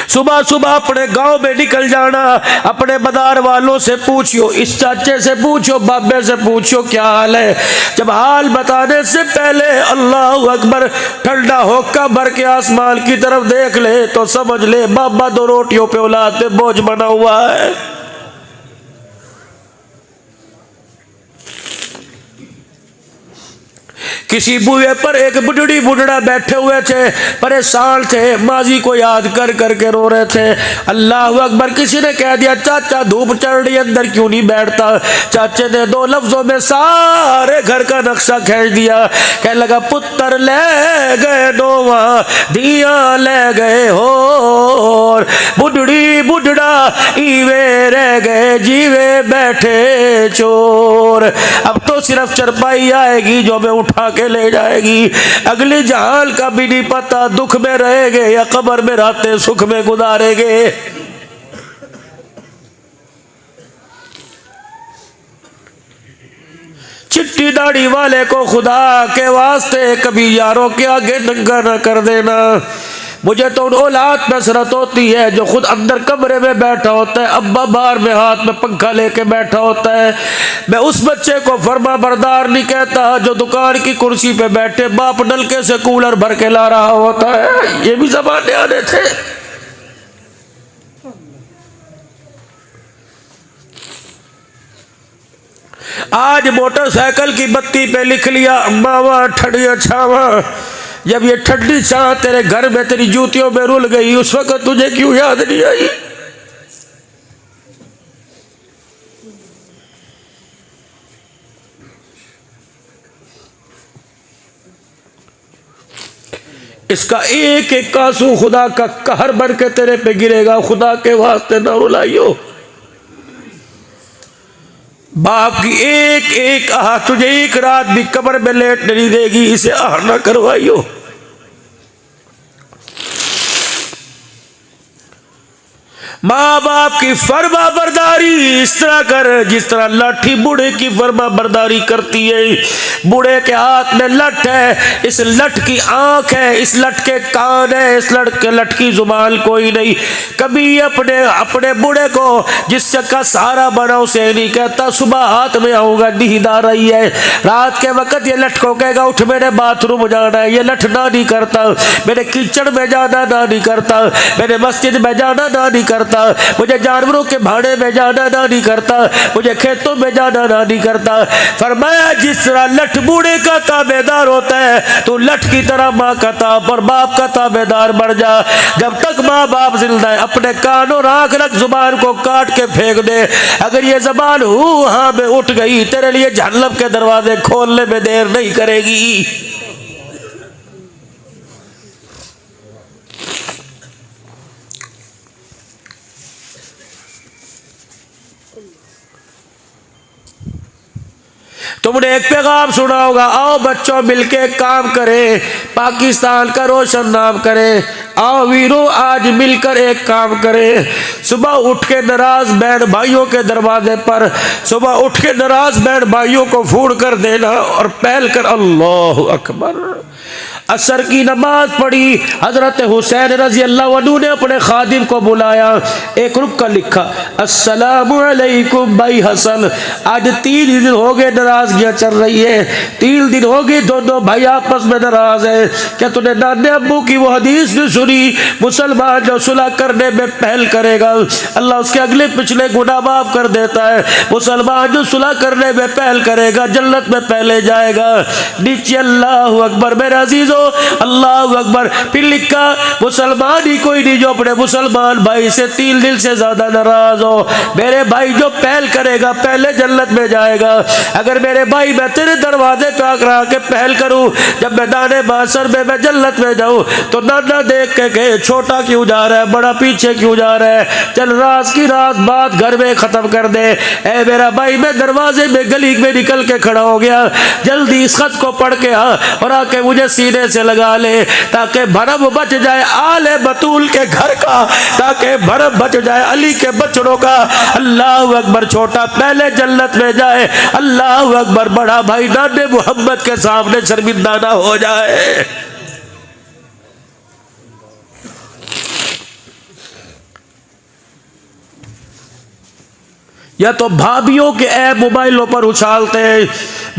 सुबह सुबह अपने गांव में निकल जाना, अपने बाजार वालों से पूछियो, इस चाचे से पूछियो, बाबे से पूछियो क्या हाल है। जब हाल बताने से पहले अल्लाह अकबर ठंडा होका भर के आसमान की तरफ देख ले तो समझ ले बाबा 2 रोटियों पे औलाद पे बोझ बना हुआ है। किसी बुए पर एक बुढ़ड़ी बुढ़ड़ा बैठे हुए थे, परेशान थे, माजी को याद कर करके रो रहे थे। अल्लाह अकबर। किसी ने कह दिया, चाचा धूप चढ़ रही, अंदर क्यों नहीं बैठता? चाचे ने 2 लफ्जों में सारे घर का नक्शा खींच दिया। कह लगा, पुत्र ले गए नोवा, दिया ले गए हो, बुढ़ड़ी बुढ़ड़ा ईवे रह गए, जीवे बैठे चोर। अब तो सिर्फ चरपाई आएगी जो हमें उठा के ले जाएगी, अगले जहाल का भी नहीं पता, दुख में रहेंगे या कब्र में रहते सुख में गुजारेंगे। चिट्टी दाढ़ी वाले को खुदा के वास्ते कभी यारों के आगे नंगा न कर देना। मुझे तो उन औलाद पे हसरत होती है जो खुद अंदर कमरे में बैठा होता है, अब्बा बाहर में हाथ में पंखा लेके बैठा होता है। मैं उस बच्चे को फर्मा बरदार नहीं कहता जो दुकान की कुर्सी पे बैठे बाप नलके से कूलर भर के ला रहा होता है। ये भी जमाने आने थे। आज मोटरसाइकिल की बत्ती पे लिख लिया मावा ठंडिया छावा। जब ये ठंडी छाव तेरे घर में तेरी जूतियों में रुल गई, उस वक्त तुझे क्यों याद नहीं आई? इसका एक एक आंसू खुदा का कहर बन के तेरे पे गिरेगा। खुदा के वास्ते ना रुलाइयो। बाप की एक एक आह तुझे एक रात भी कब्र में लेट नहीं देगी। इसे आह ना करवाइयो। माँ बाप की फर्मा बरदारी इस तरह कर जिस तरह लाठी बूढ़े की फर्मा बरदारी करती है। बूढ़े के हाथ में लठ है, इस लठ की आंख है, इस लठ के कान है, इस लठ की जुबान कोई नहीं। कभी अपने अपने बूढ़े को जिससे का सहारा बना उसे नहीं कहता सुबह हाथ में आऊंगा नींद आ रही है। रात के वक्त ये लठ को कहेगा उठ मेरे बाथरूम जाना है। ये लठ ना नहीं करता। मेरे कीचड़ में जाना ना नहीं करता। मेरे मस्जिद में जाना ना नहीं करता। मुझे जानवरों के भाड़े में जाना ना नहीं करता। मुझे खेतों में जाना ना नहीं करता। फरमाया जिस तरह लठ बूढ़े का ताबेदार होता है तो लठ की तरह माँ का ताब और बाप का ताबेदार बन जा। जब तक माँ बाप जिंदा है अपने कान और आंख रख, जुबान को काट के फेंक दे। अगर ये जबान हाँ में उठ गई तेरे लिए जहन्नम के दरवाजे खोलने में देर नहीं करेगी। तुमने एक पैगाम सुना होगा, आओ बच्चों मिलके काम करें, पाकिस्तान का रोशन नाम करें। आओ वीरों आज मिलकर एक काम करें। सुबह उठ के नाराज बहन भाइयों के दरवाजे पर, सुबह उठ के नाराज बहन भाइयों को फोन कर देना और पहल कर अल्लाह अकबर। असर की नमाज पढ़ी। हजरत हुसैन रजी अल्लाह अन्हु ने अपने खादिम को बुलाया। एक रुका लिखा अस्सलामु अलैकुम भाई हसन, आज 3 दिन हो गए नाराजगियां चल रही है। 3 दिन हो गए दोनों भाई आपस में नाराज है। क्या तूने नाने अब्बू की वो हदीस नहीं सुनी, मुसलमान जो सुलह करने में पहल करेगा अल्लाह उसके अगले पिछले गुनाह माफ कर देता है। मुसलमान जो सुलह करने में पहल करेगा जन्नत में पहले जाएगा। नीचे अल्लाह अकबर मेरे अजीजों अल्लाह अकबर। फिर लिखा मुसलमान ही कोई नहीं जो अपने मुसलमान भाई से 3 दिल से ज्यादा नाराज हो। मेरे भाई जो पहल करेगा पहले जन्नत में जाएगा। अगर मेरे भाई मैं तेरे दरवाजे पे आकर के पहल करूं, जब मैदाने माशर में मैं जन्नत में जाऊं तो नाना देख के कहे छोटा क्यों जा रहा है, बड़ा पीछे क्यों जा रहा है, चल राज की राज बात घर में खत्म कर दे। ए मेरा भाई मैं दरवाजे में गली में निकल के खड़ा हो गया, जल्दी इस खत को पढ़ के आ और आके मुझे सीने से लगा ले ताकि भरम बच जाए आले बतूल के घर का, ताकि भरम बच जाए अली के बच्चों का। अल्लाह अकबर। छोटा पहले जन्नत में जाए, अल्लाह अकबर। बड़ा भाई नाने मोहम्मद के सामने शर्मिंदा ना हो जाए। या तो भाभियों के ऐप मोबाइलों पर उछालते हैं,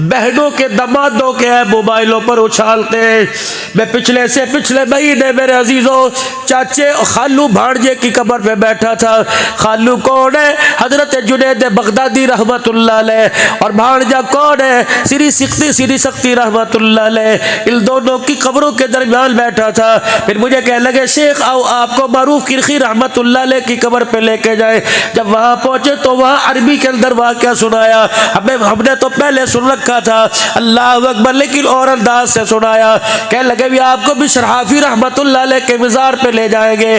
बहनों के दमादों के ऐप मोबाइलों पर उछालते हैं। मैं पिछले से पिछले महीने मेरे अजीजों चाचे खालू भांजे की कब्र पे बैठा था। खालू कौन है? हजरत जुनैद बगदादी रहमतुल्लाह अलैह। और भांजा कौन है? श्री सख्ती रहमतुल्लाह अलैह। इन दोनों की कब्रों के दरमियान बैठा था। फिर मुझे कहने लगे शेख आओ आपको मारूफ किरखी रहमतुल्लाह अलैह की कब्र पे लेके जाए। जब वहां पहुंचे तो वहां अरबी के अंदर वाक़या सुनाया। हमने तो पहले सुन रखा था अल्लाह अकबर, लेकिन और अंदाज से सुनाया। कह लगे भी आपको बिशर हाफी रहमतुल्लाह अलैह के मज़ार पे ले जाएंगे।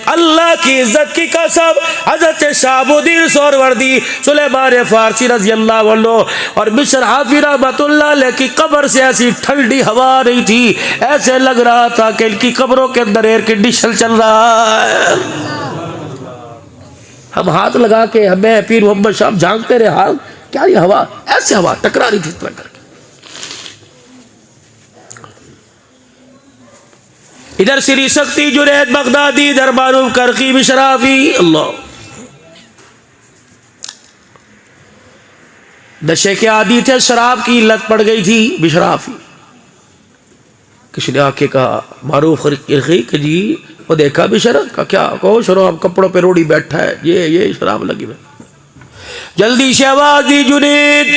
अल्लाह की इज्जत की कसम हजरत शहाबुद्दीन सोहरवर्दी सुलेमान फारसी रजी अल्लाह अन्हु और बिशर हाफी रहमतुल्लाह अलैह की कब्र से ऐसी ठंडी हवा नहीं थी, ऐसे लग रहा था कि इनकी कब्रों के अंदर एयर कंडीशन चल रहा है। हम हाथ लगा के हमें पीर मोहम्मद साहब झांकते रहे, हाल क्या ये हवा, ऐसे हवा टकरा रही थी इस तरह करके। इधर श्री शक्ति जुनैद बगदादी, इधर मारूफ करकी बिशराफी। अल्लाह, नशे के आदी थे, शराब की लत पड़ गई थी बिशराफी। किसी ने आके कहा मारूफ करकी कि जी वो देखा बिशर का, क्या कहो शराब कपड़ों पे रोड़ी बैठा है, ये शराब लगी है। जल्दी से आवाज दी, जुनैद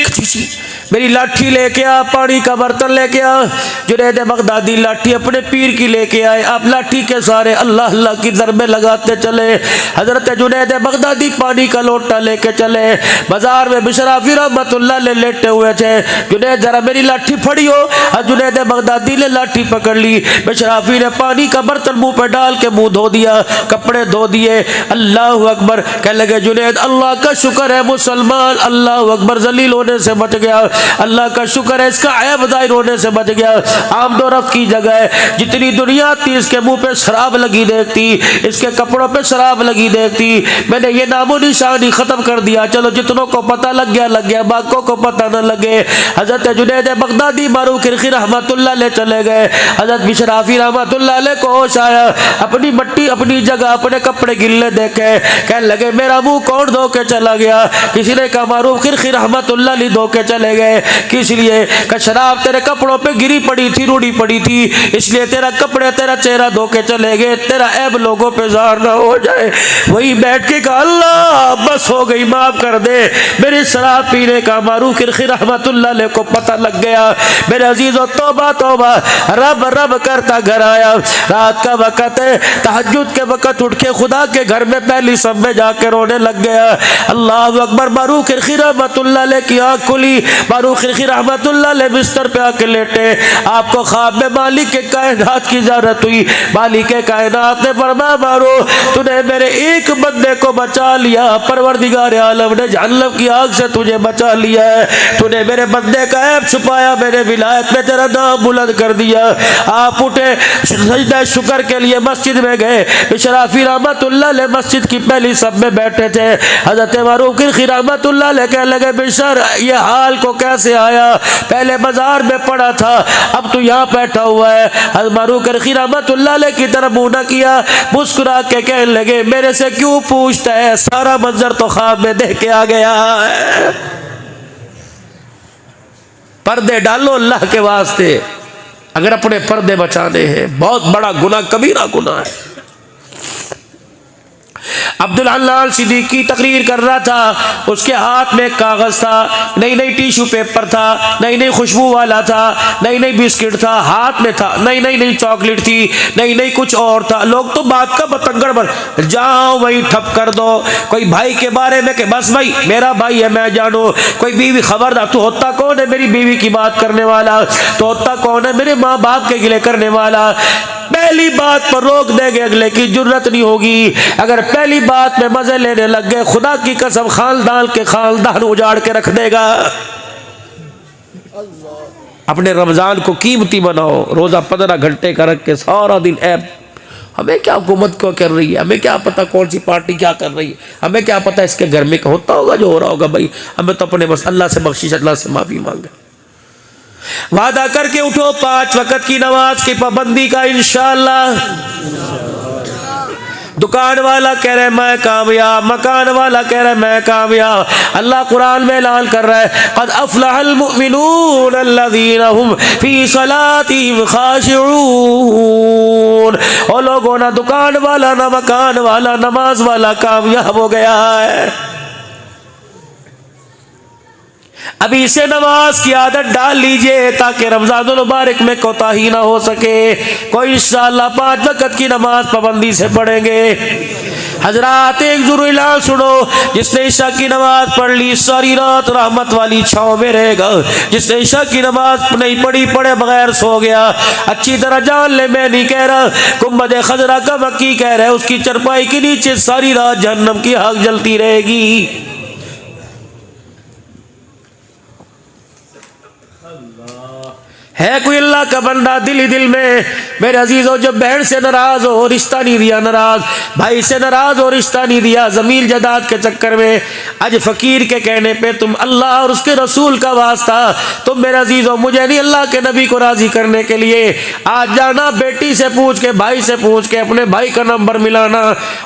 मेरी लाठी लेके आ, पानी का बर्तन लेके आ। जुनैद बगदादी लाठी अपने पीर की लेके आए। आप लाठी के सारे अल्लाह अल्लाह की ज़रबे लगाते चले। हजरत जुनैद बगदादी पानी का लोटा लेके चले। बाजार में बिशराफी रहमतुल्लाह अलैह लेटे हुए थे। जुनैद जरा मेरी लाठी फड़ियो। जुनैद बगदादी ने लाठी पकड़ ली। बिशराफी ने पानी का बर्तन मुंह पे डाल के मुंह धो दिया, कपड़े धो दिए। अल्लाह अकबर कह लगे जुनैद अल्लाह का शुक्र है मुसलमान अल्लाह अकबर जलील होने से बच गया, अल्लाह का शुक्र है इसका ऐब जाहिर होने से बच गया। आमदोरफ्त की जगह है, जितनी दुनिया थी इसके मुंह पे शराब लगी देखती, इसके कपड़ों पे शराब लगी देखती। मैंने ये नामो निशान ही खत्म कर दिया। चलो जितनों को पता लग गया, बाकियों को पता न लगे। हजरत जुनैद बगदादी मारूफ करकी रहमतुल्लाह अलैह चले गए। हजरत बिशराफी रहमतुल्लाह अलैह को होश आया, अपनी मट्टी अपनी जगह अपने कपड़े गिल्ले देखे, कहने लगे मेरा मुंह कौन धो के चला गया। किसी ने कहा मारूफ करकी रहमतुल्लाह अलैह धो के चले गए। किस लिए? कि शराब तेरे कपड़ों पे गिरी पड़ी थी, रूढ़ी पड़ी थी, इसलिए तेरा कपड़े तेरा चेहरा धो के चले गए, तेरा ऐब लोगों पे ज़ाहिर ना हो जाए। वही बैठ के कहा अल्लाह बस हो गई, माफ कर दे। मेरी शराब पीने का मारूफ करकी रहमतुल्लाह अलैह को पता लग गया। मेरे अजीज़ों तौबा तौबा, रब रब करता घर आया। रात का वक़्त है, तहज्जुद के वक़्त उठ के खुदा के घर में पहली सब में जाकर रोने लग गया। अल्लाह अकबर। मारूफ करकी रहमतुल्लाह अलैह की आँख खुली। मारूफ करकी रहमतुल्लाह अलैह बिस्तर पे आके लेटे। आपको ख्वाब में मालिक के कायनात की ज़रूरत हुई। मालिक के कायनात ने फरमाया मारो तूने मेरे एक बंदे को बचा लिया, परवरदिगार आलम ने जहन्नम की आग से तुझे बचा लिया है। तूने मेरे बंदे का ऐब छुपाया, मेरे विलायत में तेरा नाम बुलंद कर दिया। आप उठे, सजदा शुक्र के लिए मस्जिद में गए। बिशराफी रहमतुल्लाह अलैह मस्जिद की पहली सब में बैठे थे। हजरत मारूफ करकी रहमतुल्लाह अलैह कहने लगे बिशर ये हाल को कैसे आया? पहले बाजार में पड़ा था, अब तू यहाँ बैठा हुआ है। हजरत मारूफ करकी रहमतुल्लाह अलैह की तरफ मुंह न किया, मुस्कुरा के कहने लगे मेरे से क्यों पूछता है, सारा मंजर तो ख्वाब में देख के आ गया है। पर्दे डालो अल्लाह के वास्ते, अगर अपने पर्दे बचाने हैं। बहुत बड़ा गुनाह, कबीरा गुनाह है। अब्दुल हल्लाल सिद्दीकी तकरीर कर रहा था, उसके हाथ में कागज था, नई नई टिश्यू पेपर था, नई नई खुशबू वाला था, नई नई बिस्किट था हाथ में था, नई नई चॉकलेट थी, नई नई कुछ और था। लोग तो बात का बतंगड़ बन, जाओ वही ठप कर दो। कोई भाई के बारे में कि बस भाई मेरा भाई है मैं जानू। कोई बीवी खबरदार, तू होता कौन है मेरी बीवी की बात करने वाला, तो होता कौन है मेरे माँ बाप के गिले करने वाला। पहली बात पर रोक देंगे, अगले की जुर्रत नहीं होगी। अगर पहली बात में मजे लेने लग गए, खुदा की कसम खानदान उजाड़ के रख देगा। अपने रमजान को कीमती बनाओ, रोजा 15 घंटे का रख के सारा दिन ऐप। हमें क्या हुकूमत क्यों कर रही है, हमें क्या पता कौन सी पार्टी क्या कर रही है, हमें क्या पता इसके घर में होता होगा जो हो रहा होगा। भाई हमें तो अपने बस अल्लाह से बख्शिश, अल्लाह से माफी मांगे। वादा करके उठो 5 वक्त की नमाज की पाबंदी का इंशाअल्लाह। दुकान वाला कह रहे मैं कामयाब, मकान वाला कह रहे मैं कामयाब। अल्लाह कुरान में ऐलान कर रहा है क़द अफ़लहल मुमिनून अल्लज़ीना हुम फ़ी सलातिहिम ख़ाशिऊन। और लोगों ना दुकान वाला ना मकान वाला नमाज वाला कामयाब हो गया है। अभी इसे नमाज की आदत डाल लीजिए ताकि रमज़ानुल मुबारक में कोताही ना हो सके। कोई इंशाअल्लाह 5 वक्त की नमाज पाबंदी से पढ़ेंगे। हजरात एक ज़रूर ऐलान सुनो, जिसने ईशा की नमाज पढ़ ली सारी रात रहमत वाली छाँव में रहेगा। जिसने ईशा की नमाज नहीं पढ़ी, पढ़े बगैर सो गया, अच्छी तरह जान ले मैं नहीं कह रहा, गुंबद खजरा का मक्की कह रहा है, उसकी चरपाई के नीचे सारी रात जहन्नम की आग जलती रहेगी। है कोई अल्लाह का बंदा दिल ही दिल में मेरे अजीजों जो बहन से नाराज हो रिश्ता नहीं दिया, नाराज भाई से नाराज हो रिश्ता नहीं दिया, जमीन जायदाद के चक्कर में आज फकीर के कहने पे तुम अल्लाह और उसके रसूल का वास्ता तुम मेरे अजीजों मुझे नहीं अल्लाह के नबी को राजी करने के लिए आज जाना बेटी से पूछ के भाई से पूछ के अपने भाई का नंबर मिलाना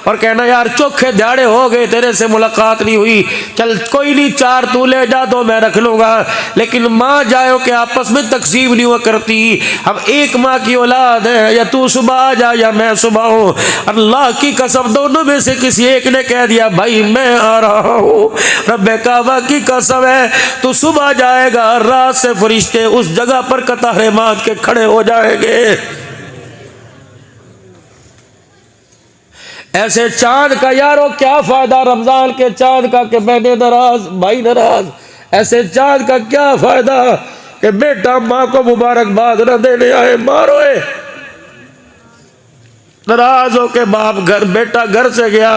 और कहना यार चौखे दिहाड़े हो गए तेरे से मुलाकात नहीं हुई, चल कोई नहीं 4 तू ले जा 2 मैं रख लूंगा, लेकिन माँ जायो के आपस में तकसीम नहीं हुआ करती। अब एक माँ की औलाद है, या तू सुबह आ जा या मैं सुबह हूँ। अल्लाह की कसम दोनों में से किसी एक ने कह दिया भाई मैं आ रहा हूँ, रब्बे काबा की कसम है तू सुबह जाएगा रात से फरिश्ते उस जगह पर कतारे मार के खड़े हो जाएंगे। ऐसे चांद का यारो क्या फायदा रमजान के चांद का कि मैंने नाराज भाई नाराज, ऐसे चांद का क्या फायदा कि बेटा माँ को मुबारकबाद न देने आए मारोए, नाराज हो के बाप घर बेटा घर से गया।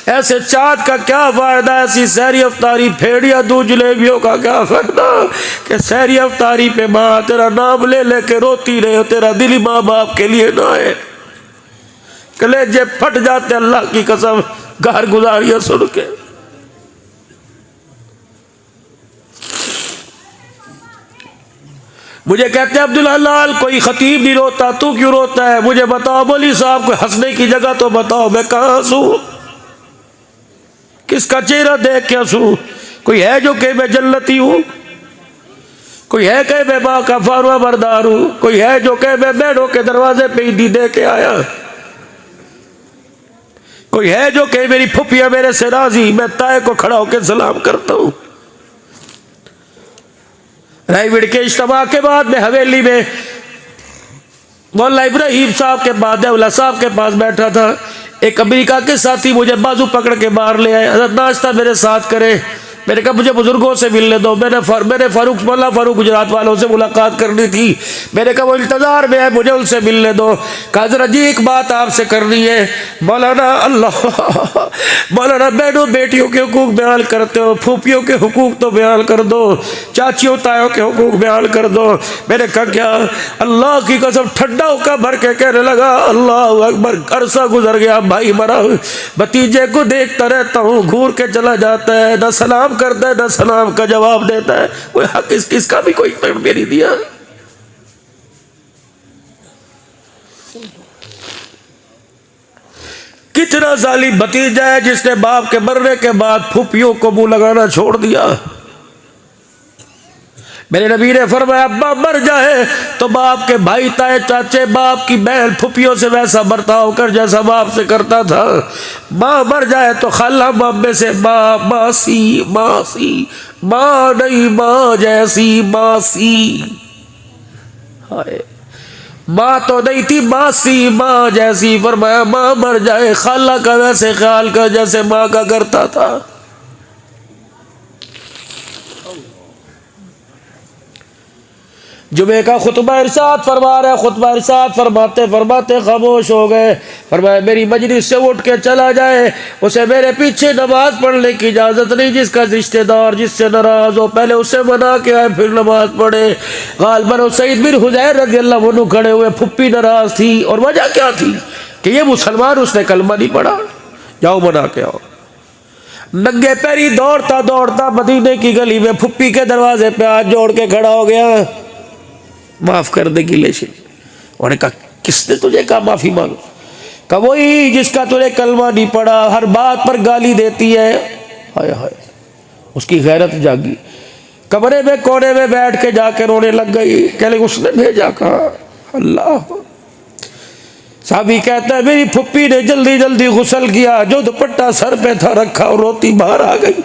ऐसे चाँद का क्या फायदा, ऐसी सहरी अफ्तारी फेड़िया दूध जलेबियों का क्या फायदा कि सहरी अफ्तारी पे माँ तेरा नाम ले लेके रोती रहे, तेरा दिल माँ बाप के लिए ना है, कलेजे फट जाते अल्लाह की कसम घर गुजारिया सुन के। मुझे कहते हैं अब्दुल्ला लाल कोई खतीब नहीं रोता, तू क्यों रोता है? मुझे बताओ मौलवी साहब को हंसने की जगह तो बताओ, मैं कहाँ हंसूं? किसका चेहरा देख के हंसूं? कोई है जो कहे मैं जन्नती हूं? कोई है कहे मैं माँ का फारुआ बरदार हूं? कोई है जो कहे मैं बहनों के दरवाजे पे ईदी दे के आया? कोई है जो कहे मेरी फुफिया मेरे से राजी, मैं ताए को खड़ा होकर सलाम करता हूं? रायगढ़ के इज्तिमा के बाद में हवेली में मौला इब्राहिम साहब के बादउल्ला साहब के पास बैठा था, एक अमेरिका के साथी मुझे बाजू पकड़ के बाहर ले आए, हज़रत नाश्ता मेरे साथ करे। मैंने कहा मुझे बुजुर्गों से मिलने दो, मैंने फारूक मौला फारूक गुजरात वालों से मुलाकात करनी थी। मैंने कहा वो इंतज़ार में है, मुझे उनसे मिलने दो। कहा जरा जी एक बात आपसे करनी है। मौलाना अल्लाह मौलाना बहनों बेटियों के हुकूक बयान करते हो, फूफियों के हुकूक तो बयान कर दो, चाचियों तायों के हुकूक बयान कर दो। मैंने कहा क्या? अल्लाह की कसम ठंडा होकर भर के कहने लगा अल्लाह अकबर। अरसा गुजर गया, भाई मरा, भतीजे को देखता रहता हूँ, घूर के चला जाता है, न सलाम करता है न सलाम का जवाब देता है। कोई हक किसका भी कोई मेरी दिया। कितना जालिम भतीजा है जिसने बाप के मरने के बाद फूफियों को मुंह लगाना छोड़ दिया। मेरे नबी ने फरमाया अब्बा मर जाए तो बाप के भाई ताए चाचे बाप की बहन फुफियों से वैसा बर्ताव कर जैसा बाप से करता था। माँ मर जाए तो खाला मामे से माँ मासी मासी, माँ नहीं माँ जैसी मासी। हाय माँ तो नहीं थी मासी माँ जैसी। फरमाया माँ मर जाए खाला का वैसे ख्याल कर जैसे माँ का करता था। जुमे का खुतबा इरशाद फरमा रहे, खुतबा इरशाद फरमाते फरमाते खामोश हो गए। फरमाया मेरी मजलिस से उठ के चला जाए उसे मेरे पीछे नमाज पढ़ने की इजाज़त नहीं। जिसका रिश्तेदार जिससे नाराज हो पहले उसे मना के आए फिर नमाज पढ़े। गालिबन सईद बिन हुज़ैर रज़ियल्लाहु अन्हु खड़े हुए, फुप्पी नाराज थी और वजह क्या थी कि ये मुसलमान, उसने कलमा नहीं पढ़ा, जाओ मना के आओ। नंगे पैरी दौड़ता दौड़ता मदीने की गली में फुप्पी के दरवाजे पे हाथ जोड़ के खड़ा हो गया, माफ कर दे गिले शिले। उन्होंने कहा किसने तुझे कहा माफी मांगो? कहा वही जिसका तुझे कलमा नहीं पड़ा, हर बात पर गाली देती है। हाय हाय, उसकी गैरत जागी, कमरे में कोने में बैठ के जाकर रोने लग गई। कहले उसने भेजा कहा? अल्लाह। साहबी कहता है मेरी फुप्पी ने जल्दी जल्दी गुस्ल किया, जो दुपट्टा सर पे था रखा और रोती बाहर आ गई।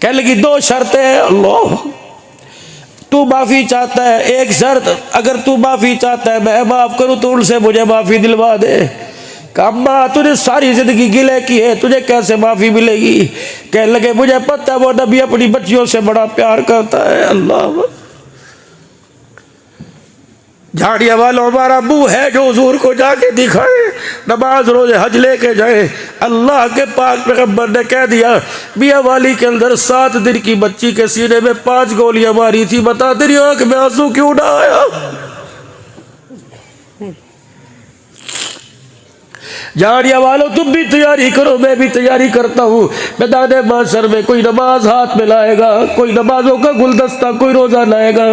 कह लगी 2 शर्तें हैं। अल्लाह, तू माफी चाहता है, एक शर्त अगर तू माफी चाहता है मैं माफ करूं तो उनसे मुझे माफी दिलवा दे। अम्मा तूने सारी जिंदगी गिले की है, तुझे कैसे माफी मिलेगी? कहने लगे मुझे पता है वो नबी अपनी बच्चियों से बड़ा प्यार करता है। अल्लाह झाड़िया वालों हमारा मुंह है जो हुजूर को जाके दिखाए, नमाज रोजे हज लेके जाए। अल्लाह के पाक पैगंबर ने कह दिया मियाँ वाली के अंदर 7 दिन की बच्ची के सीने में 5 गोलियां मारी थी, बता तेरी आंख में आंसू क्यों ना आया? झाड़िया वालों तुम भी तैयारी करो, मैं भी तैयारी करता हूँ। मैदान माशर में कोई नमाज हाथ में लाएगा, कोई नमाजों का गुलदस्ता, कोई रोजा लाएगा।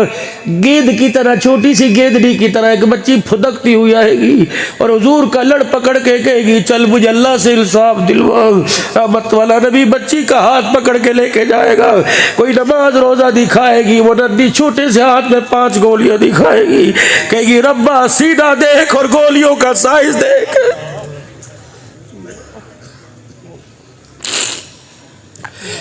गेंद की तरह, छोटी सी गेंदड़ी की तरह एक बच्ची फुदकती हुई आएगी और हुजूर का लड़ पकड़ के कहेगी चल मुझे अल्लाह से इंसाफ दिलवा। रहमत वाला नबी बच्ची का हाथ पकड़ के लेके जाएगा, कोई नमाज रोजा दिखाएगी, वो नन्ही छोटे से हाथ में 5 गोलियां दिखाएगी, कहेगी रब्बा सीधा देख और गोलियों का साइज देख।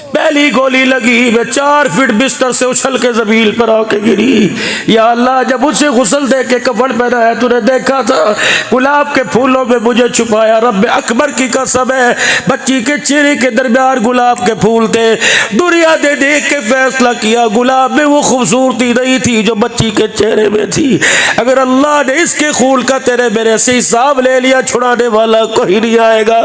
पहली गोली लगी, मैं 4 फीट बिस्तर से उछल के जमीन पर आके गिरी। या अल्लाह जब उसे गुस्ल दे के कफन पहनाया तूने देखा था, गुलाब के फूलों में मुझे छुपाया। रब्बे अकबर की कसम है बच्ची के चेहरे के दरमियान गुलाब के फूल थे। दुनिया ने देख के फैसला किया गुलाब में वो खूबसूरती नहीं थी जो बच्ची के चेहरे में थी। अगर अल्लाह ने इसके खून का तेरे मेरे से हिसाब ले लिया, छुड़ाने वाला कोई नहीं आएगा।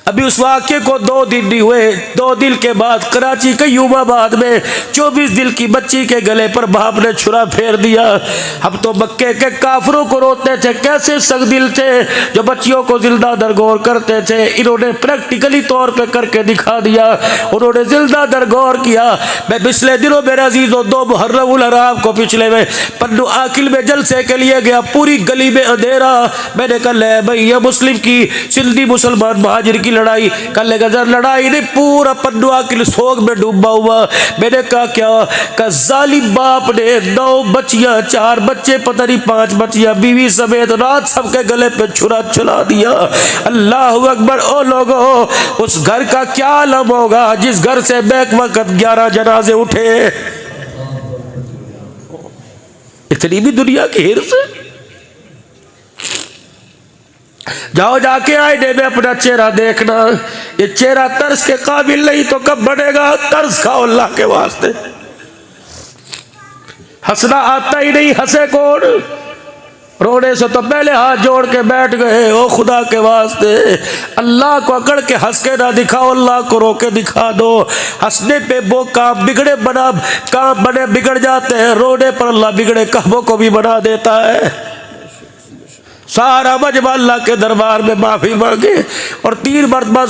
अभी उस वाक्य को 2 दिन नहीं हुए, 2 दिन के बाद कराची के यूबाबाद में 24 दिन की बच्ची के गले पर बाप ने छुरा फेर दिया। हम तो मक्के के काफरों को रोते थे, कैसे सख्त थे जो बच्चियों को जिंदा दरगोर करते थे। इन्होंने प्रैक्टिकली तौर पे करके दिखा दिया, उन्होंने जिंदा दरगोर किया। मैं पिछले दिनों मेरे अजीजों 2 मुहर्रमुल हराम को पिछले में पन्नू आकिल में जलसे के लिए गया, पूरी गली में अंधेरा। मैंने कहा भाई ये मुस्लिम की सिंधी मुसलमान महाजिर की लड़ाई, कल गजर लड़ाई नहीं, पूरा पन्नू आकिल सोग में डूबा हुआ। मैंने कहा क्या जालिम बाप ने 9 बच्चियां, 4 बच्चे, पता नहीं 5 बच्चियां, बीवी समेत रात सबके गले पे छुरा चला दिया। अल्लाह अकबर। ओ लोगों, उस घर का क्या आलम होगा जिस घर से बैक वक्त 11 जनाजे उठे। इतनी भी दुनिया की हिर्स। जाओ जाके आईने में अपना चेहरा देखना, ये चेहरा तरस के काबिल नहीं तो कब बनेगा। तरस खाओ अल्लाह के वास्ते। हंसना आता ही नहीं, हंसे कौन? रोने से तो पहले हाथ जोड़ के बैठ गए। ओ खुदा के वास्ते अल्लाह को अकड़ के हंस के ना दिखाओ, अल्लाह को रो के दिखा दो। हंसने पे वो काम बिगड़े बना, काम बने बिगड़ जाते हैं, रोने पर अल्लाह बिगड़े कामों को भी बना देता है। सारा मजमा अल्लाह के दरबार में माफी मांगे और 3 मरतबा